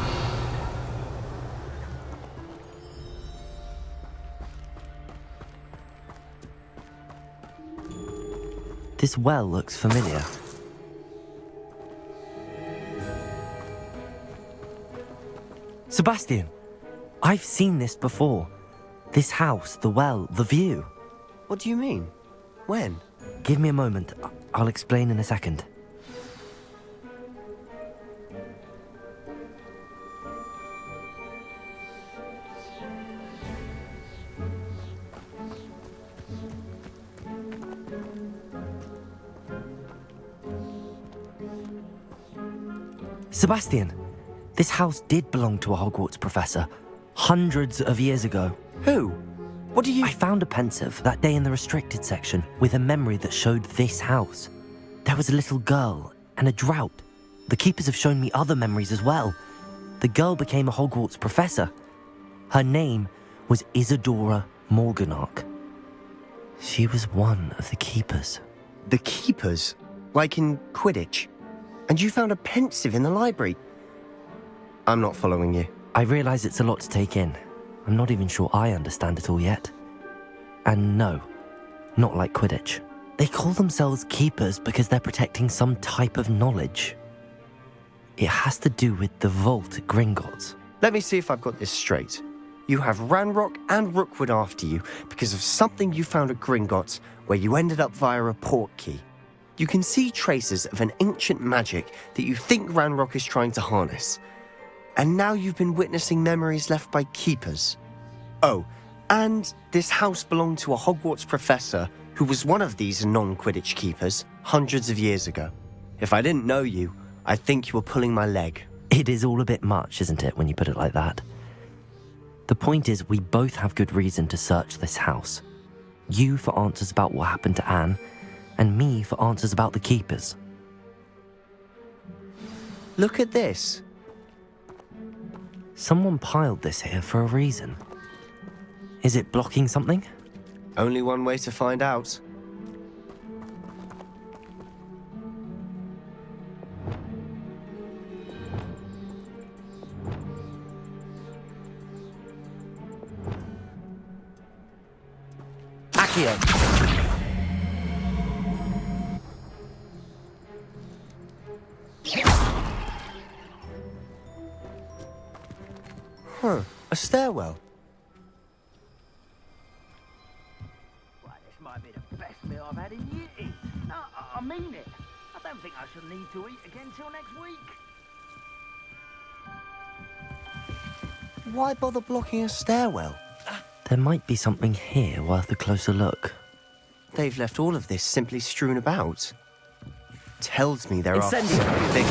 This well looks familiar. Sebastian, I've seen this before. This house, the well, the view. What do you mean? When? Give me a moment. I'll explain in a second. Sebastian, this house did belong to a Hogwarts professor, hundreds of years ago. Who? What do you... I found a pensive that day in the restricted section with a memory that showed this house. There was a little girl and a drought. The keepers have shown me other memories as well. The girl became a Hogwarts professor. Her name was Isadora Morganach. She was one of the keepers. The keepers? Like in Quidditch? And you found a pensive in the library? I'm not following you. I realise it's a lot to take in. I'm not even sure I understand it all yet. And no, not like Quidditch. They call themselves keepers because they're protecting some type of knowledge. It has to do with the vault at Gringotts. Let me see if I've got this straight. You have Ranrock and Rookwood after you because of something you found at Gringotts where you ended up via a port key. You can see traces of an ancient magic that you think Ranrock is trying to harness. And now you've been witnessing memories left by keepers. Oh, and this house belonged to a Hogwarts professor who was one of these non-Quidditch keepers hundreds of years ago. If I didn't know you, I'd think you were pulling my leg. It is all a bit much, isn't it, when you put it like that? The point is, we both have good reason to search this house. You for answers about what happened to Anne, and me for answers about the keepers. Look at this. Someone piled this here for a reason. Is it blocking something? Only one way to find out. Accio. Huh, a stairwell. Well, this might be the best meal I've had in years. No, I mean it. I don't think I shall need to eat again till next week. Why bother blocking a stairwell? There might be something here worth a closer look. they've left all of this simply strewn about. Tells me there are Incendio. big...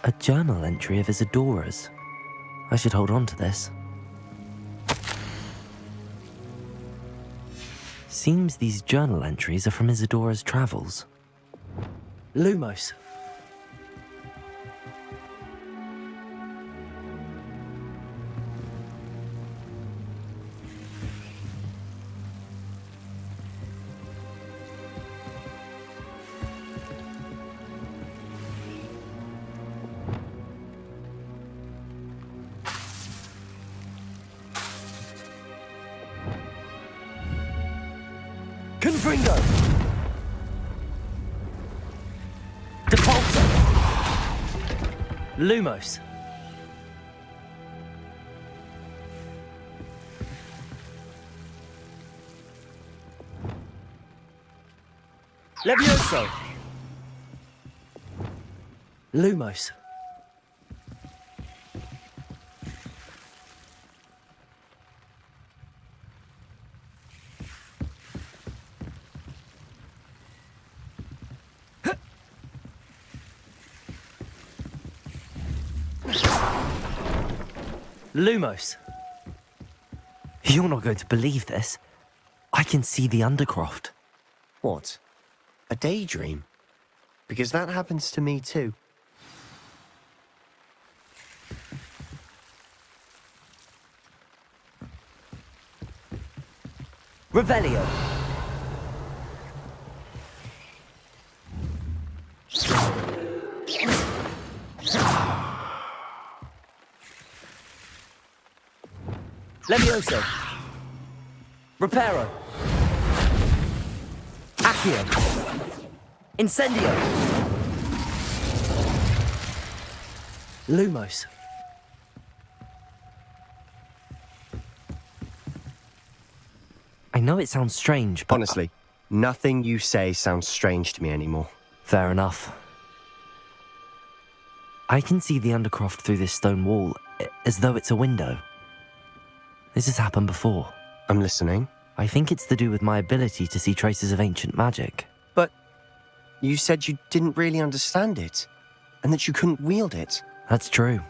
A journal entry of Isadora's. I should hold on to this. Seems these journal entries are from Isadora's travels. Lumos. Confringo! Depulso! Lumos. Levioso! Lumos. Lumos. You're not going to believe this. I can see the Undercroft. What? A daydream? Because that happens to me too. Revelio. Levioso. Reparo. Accio. Incendio. Lumos. I know it sounds strange, but... Honestly, nothing you say sounds strange to me anymore. Fair enough. I can see the Undercroft through this stone wall, as though it's a window. This has happened before. I'm listening. I think it's to do with my ability to see traces of ancient magic. But you said you didn't really understand it, and that you couldn't wield it. That's true,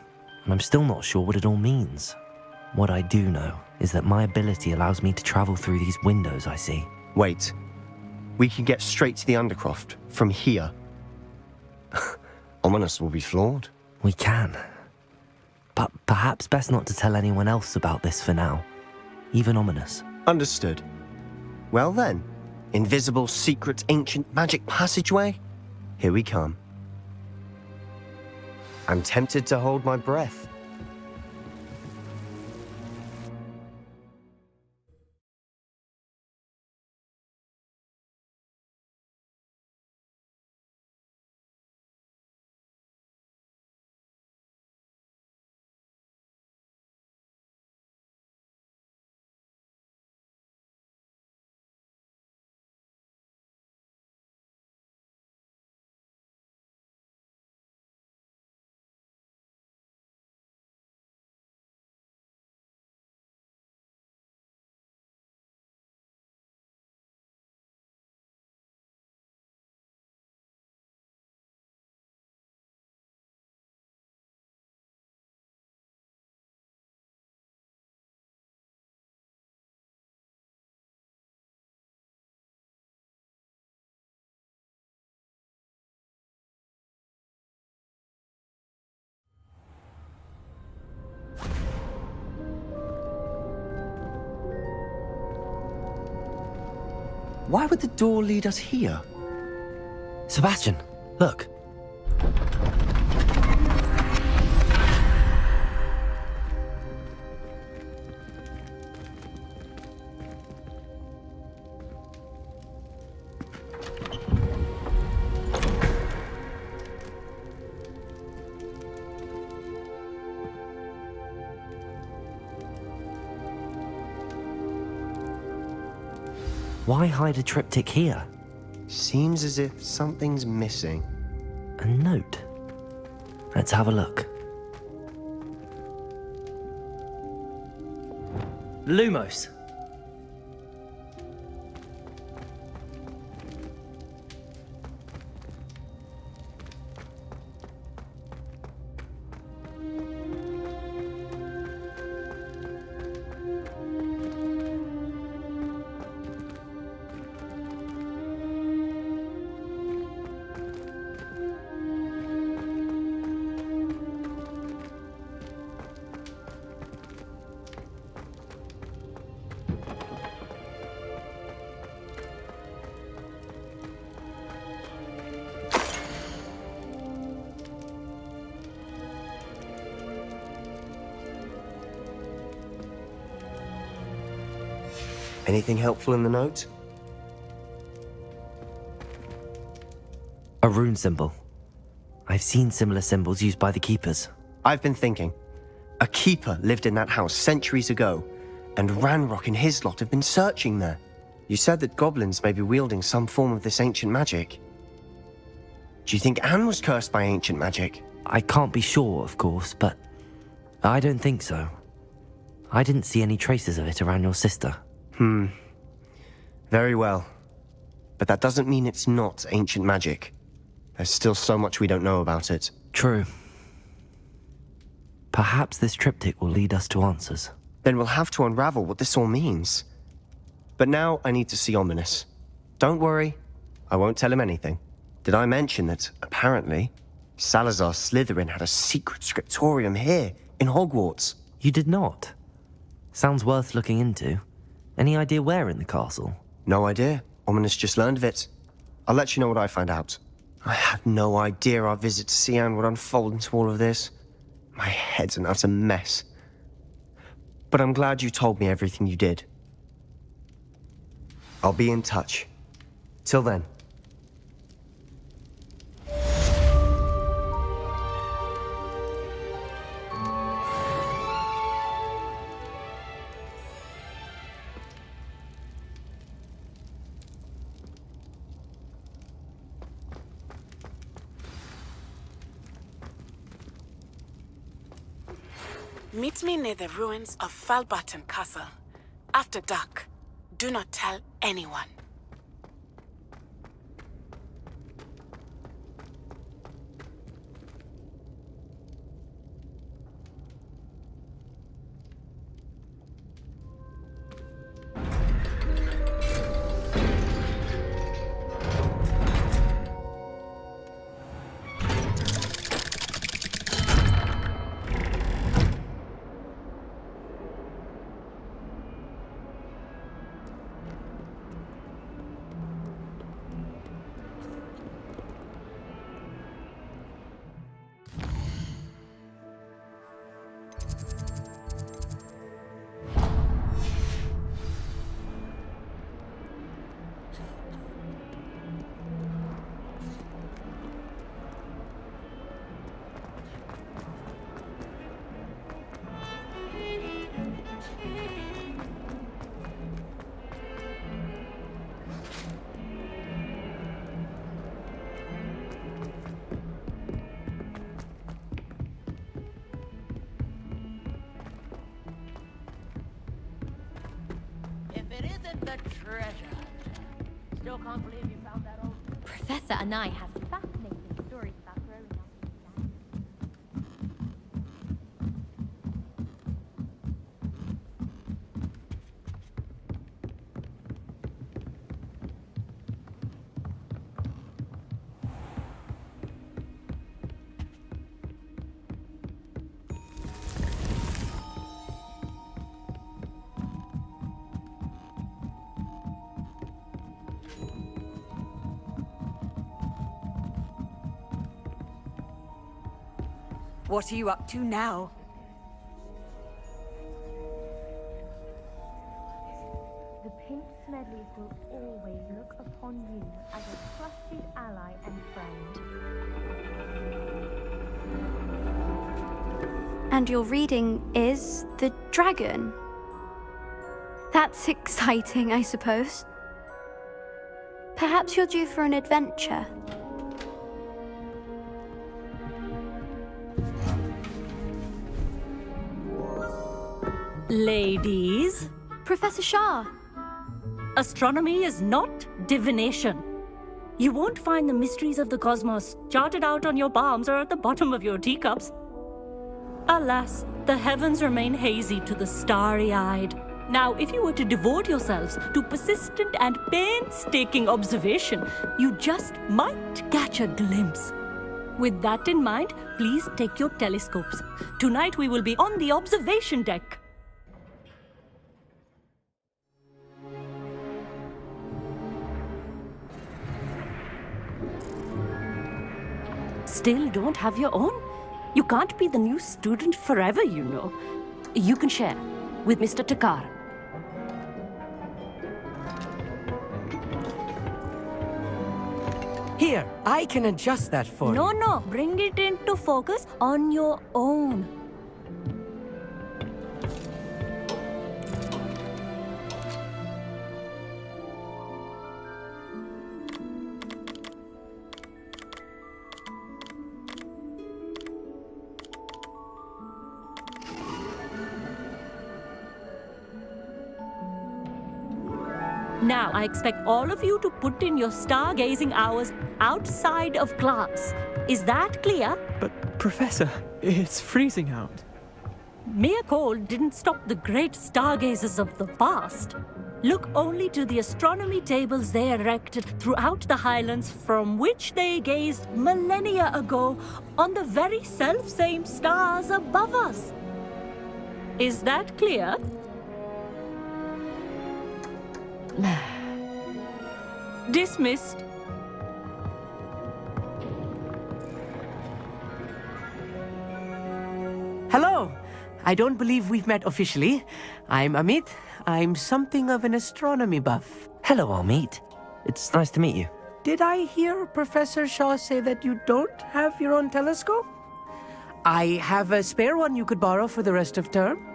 and I'm still not sure what it all means. What I do know is that my ability allows me to travel through these windows I see. Wait. We can get straight to the Undercroft from here. Ominous will be floored. We can. But perhaps best not to tell anyone else about this for now. Even Ominous. Understood. Well then, invisible, secret, ancient magic passageway? Here we come. I'm tempted to hold my breath. Why would the door lead us here? Sebastian, look. Why hide a triptych here? Seems as if something's missing. A note. Let's have a look. Lumos. Anything helpful in the note? A rune symbol. I've seen similar symbols used by the keepers. I've been thinking. A keeper lived in that house centuries ago, and Ranrock and his lot have been searching there. You said that goblins may be wielding some form of this ancient magic. Do you think Anne was cursed by ancient magic? I can't be sure, of course, but I don't think so. I didn't see any traces of it around your sister. Very well. But that doesn't mean it's not ancient magic. There's still so much we don't know about it. True. Perhaps this triptych will lead us to answers. Then we'll have to unravel what this all means. But now I need to see Ominous. Don't worry, I won't tell him anything. Did I mention that, apparently, Salazar Slytherin had a secret scriptorium here, in Hogwarts? You did not? Sounds worth looking into. Any idea where in the castle? No idea. Ominous just learned of it. I'll let you know what I find out. I had no idea our visit to Cian would unfold into all of this. My head's an utter mess. But I'm glad you told me everything you did. I'll be in touch. Till then. Meet me near the ruins of Falbarton Castle. After dark. Do not tell anyone. It isn't the treasure. Still can't believe you found that old... Professor Anai has fascinating stories about throwing out these guys. What are you up to now? The Pink Smedleys will always look upon you as a trusted ally and friend. And your reading is The Dragon. That's exciting, I suppose. Perhaps you're due for an adventure. Ladies, Professor Shah. astronomy is not divination. You won't find the mysteries of the cosmos charted out on your palms or at the bottom of your teacups. Alas, the heavens remain hazy to the starry-eyed. Now, if you were to devote yourselves to persistent and painstaking observation, you just might catch a glimpse. With that in mind, please take your telescopes. Tonight we will be on the observation deck. Still don't have your own? You can't be the new student forever, you know. You can share with Mr. Takar. Here, I can adjust that for you. No, bring it into focus on your own. Now, I expect all of you to put in your stargazing hours outside of class. Is that clear? But, Professor, it's freezing out. Mere cold didn't stop the great stargazers of the past. Look only to the astronomy tables they erected throughout the highlands from which they gazed millennia ago on the very self-same stars above us. Is that clear? Dismissed. Hello! I don't believe we've met officially. I'm Amit. I'm something of an astronomy buff. Hello, Amit. It's nice to meet you. Did I hear Professor Shaw say that you don't have your own telescope? I have a spare one you could borrow for the rest of term.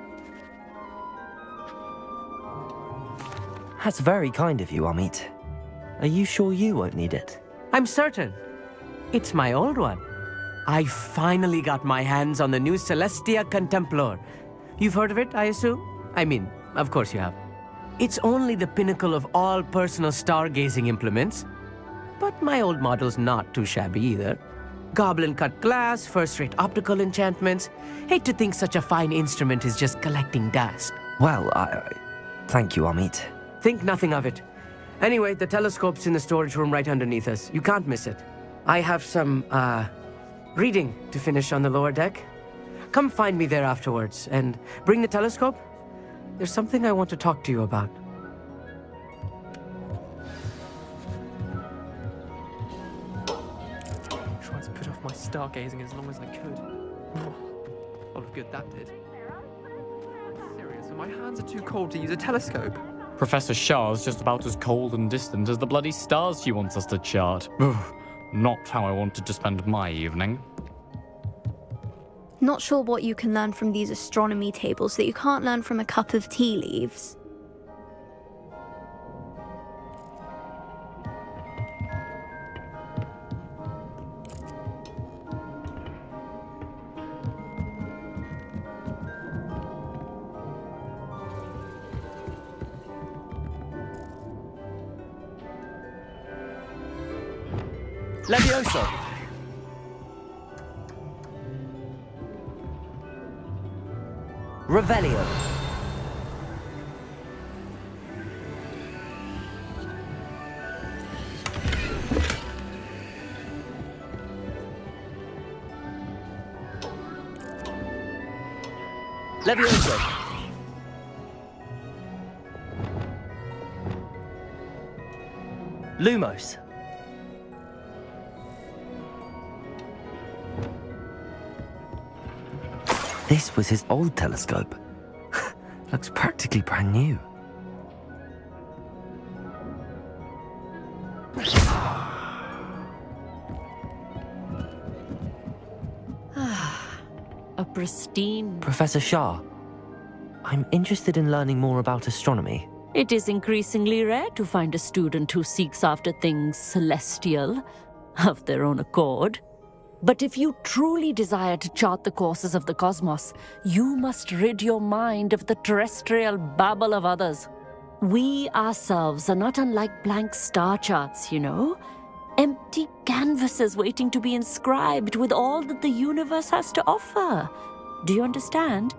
That's very kind of you, Amit. Are you sure you won't need it? I'm certain. It's my old one. I finally got my hands on the new Celestia Contemplar. You've heard of it, I assume? I mean, of course you have. It's only the pinnacle of all personal stargazing implements. But my old model's not too shabby either. Goblin-cut glass, first-rate optical enchantments. Hate to think such a fine instrument is just collecting dust. Well, thank you, Amit. Think nothing of it. Anyway, the telescope's in the storage room right underneath us. You can't miss it. I have some, reading to finish on the lower deck. Come find me there afterwards, and bring the telescope. There's something I want to talk to you about. I tried to put off my stargazing as long as I could. A lot of good that did. I'm serious, but my hands are too cold to use a telescope. Professor Shah's just about as cold and distant as the bloody stars she wants us to chart. Not how I wanted to spend my evening. Not sure what you can learn from these astronomy tables that you can't learn from a cup of tea leaves. Levioso! Revelio! Levioso! Lumos! This was his old telescope. Looks practically brand new. A pristine... Professor Shah, I'm interested in learning more about astronomy. It is increasingly rare to find a student who seeks after things celestial of their own accord. But if you truly desire to chart the courses of the cosmos, you must rid your mind of the terrestrial babble of others. We ourselves are not unlike blank star charts, you know. Empty canvases waiting to be inscribed with all that the universe has to offer. Do you understand?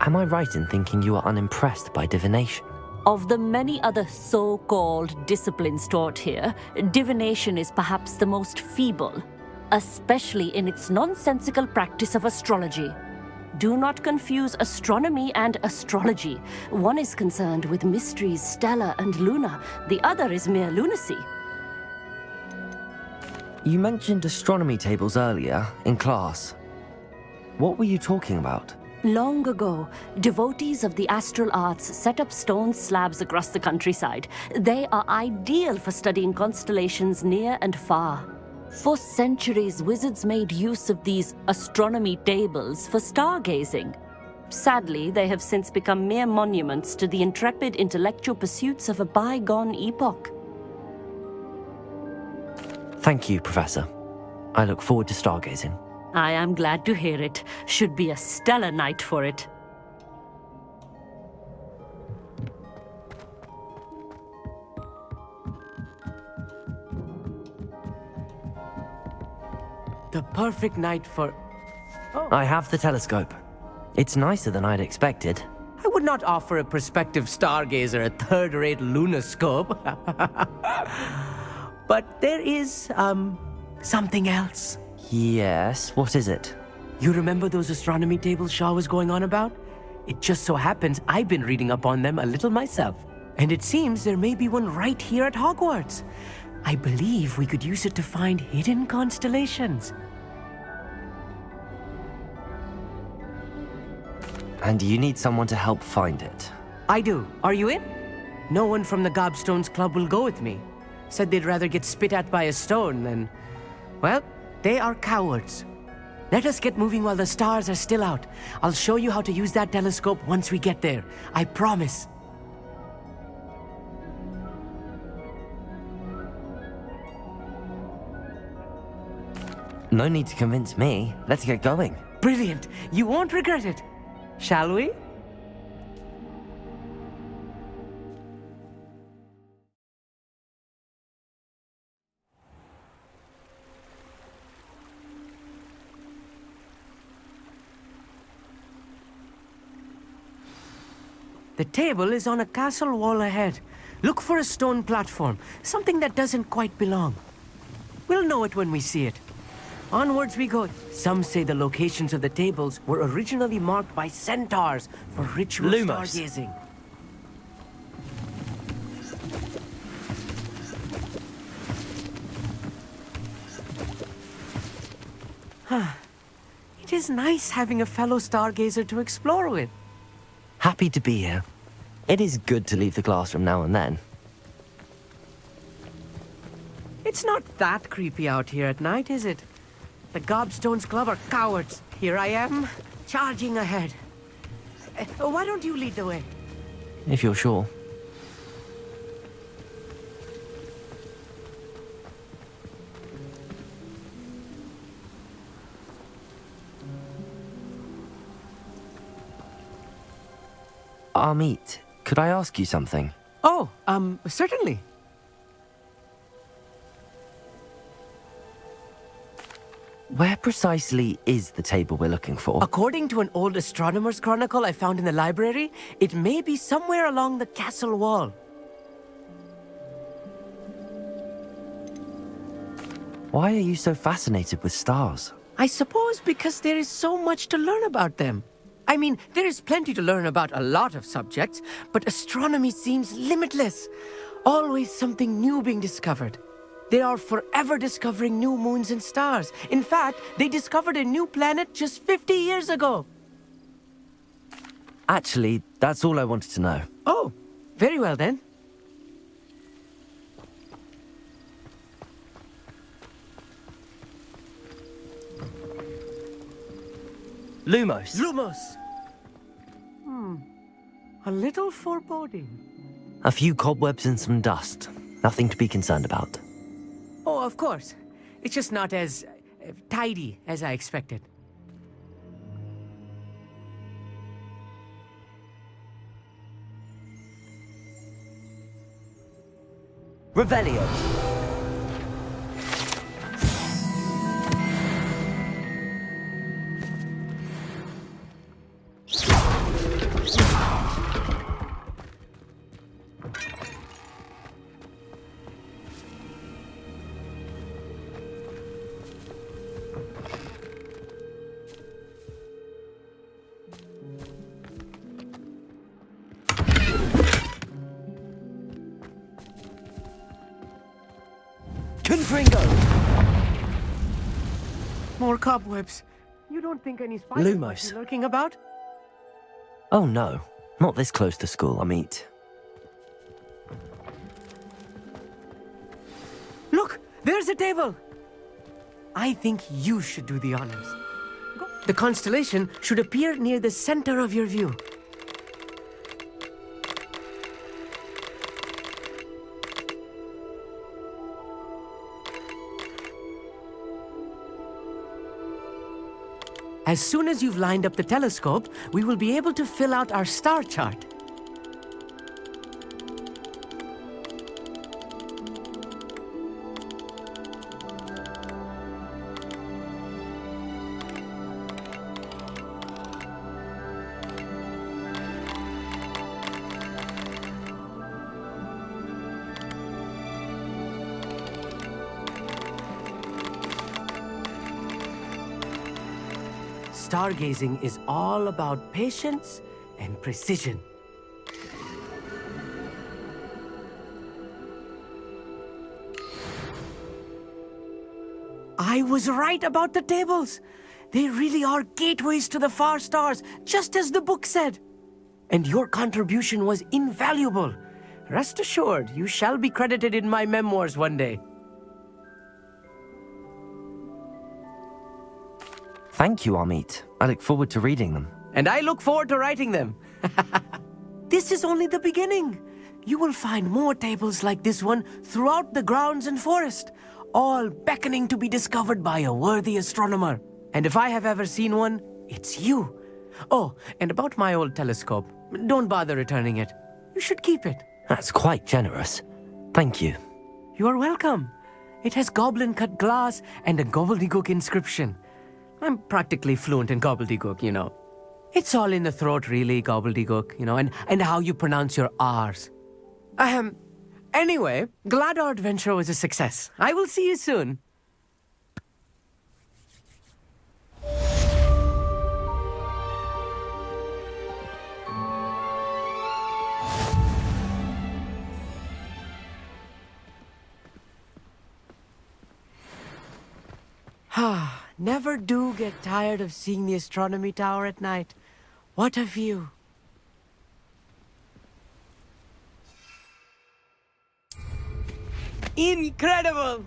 Am I right in thinking you are unimpressed by divination? Of the many other so-called disciplines taught here, divination is perhaps the most feeble, especially in its nonsensical practice of astrology. Do not confuse astronomy and astrology. One is concerned with mysteries stellar and lunar, the other is mere lunacy. You mentioned astronomy tables earlier, in class. What were you talking about? Long ago, devotees of the astral arts set up stone slabs across the countryside. They are ideal for studying constellations near and far. For centuries, wizards made use of these astronomy tables for stargazing. Sadly, they have since become mere monuments to the intrepid intellectual pursuits of a bygone epoch. Thank you, Professor. I look forward to stargazing. I am glad to hear it. Should be a stellar night for it. The perfect night for... Oh. I have the telescope. It's nicer than I'd expected. I would not offer a prospective stargazer a third-rate lunoscope. But there is, something else. Yes, what is it? You remember those astronomy tables Shaw was going on about? It just so happens I've been reading up on them a little myself. And it seems there may be one right here at Hogwarts. I believe we could use it to find hidden constellations. And you need someone to help find it. I do. Are you in? No one from the Gobstones Club will go with me. Said they'd rather get spit at by a stone than... Well, they are cowards. Let us get moving while the stars are still out. I'll show you how to use that telescope once we get there. I promise. No need to convince me. Let's get going. Brilliant. You won't regret it. Shall we? The table is on a castle wall ahead. Look for a stone platform, something that doesn't quite belong. We'll know it when we see it. Onwards we go. Some say the locations of the tables were originally marked by centaurs for ritual stargazing. It is nice having a fellow stargazer to explore with. Happy to be here. It is good to leave the classroom now and then. It's not that creepy out here at night, is it? The Gobstones Club are cowards. Here I am, charging ahead. Why don't you lead the way? If you're sure. Amit, could I ask you something? Oh, certainly. Where precisely is the table we're looking for? According to an old astronomer's chronicle I found in the library, it may be somewhere along the castle wall. Why are you so fascinated with stars? I suppose because there is so much to learn about them. I mean, there is plenty to learn about a lot of subjects, but astronomy seems limitless. Always something new being discovered. They are forever discovering new moons and stars. In fact, they discovered a new planet just 50 years ago. Actually, that's all I wanted to know. Oh, very well then. Lumos. Lumos! A little foreboding. A few cobwebs and some dust. Nothing to be concerned about. Oh, of course. It's just not as tidy as I expected. Revelio. Confringo! More cobwebs. You don't think any spiders might Lumos. be lurking about? Oh no, not this close to school, I mean. Look, there's a table. I think you should do the honors. The constellation should appear near the center of your view. As soon as you've lined up the telescope, we will be able to fill out our star chart. Stargazing is all about patience and precision. I was right about the tables. They really are gateways to the far stars, just as the book said. And your contribution was invaluable. Rest assured, you shall be credited in my memoirs one day. Thank you, Amit. I look forward to reading them. And I look forward to writing them. This is only the beginning. You will find more tables like this one throughout the grounds and forest, all beckoning to be discovered by a worthy astronomer. And if I have ever seen one, it's you. Oh, and about my old telescope, don't bother returning it. You should keep it. That's quite generous. Thank you. You are welcome. It has goblin-cut glass and a gobbledygook inscription. I'm practically fluent in gobbledygook, you know. It's all in the throat, really, gobbledygook, you know, and how you pronounce your R's. Anyway, glad our adventure was a success. I will see you soon. Never do get tired of seeing the astronomy tower at night. What a view. Incredible!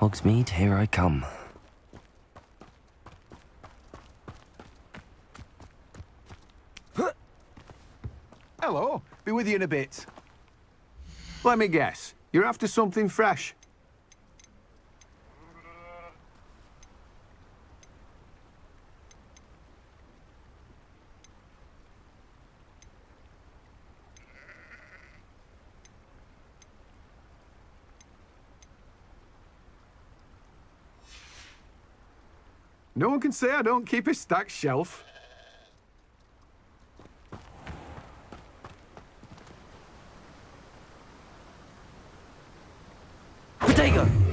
Hogsmeade, here I come. Hello, be with you in a bit. Let me guess, you're after something fresh? No one can say I don't keep a stacked shelf. Protego!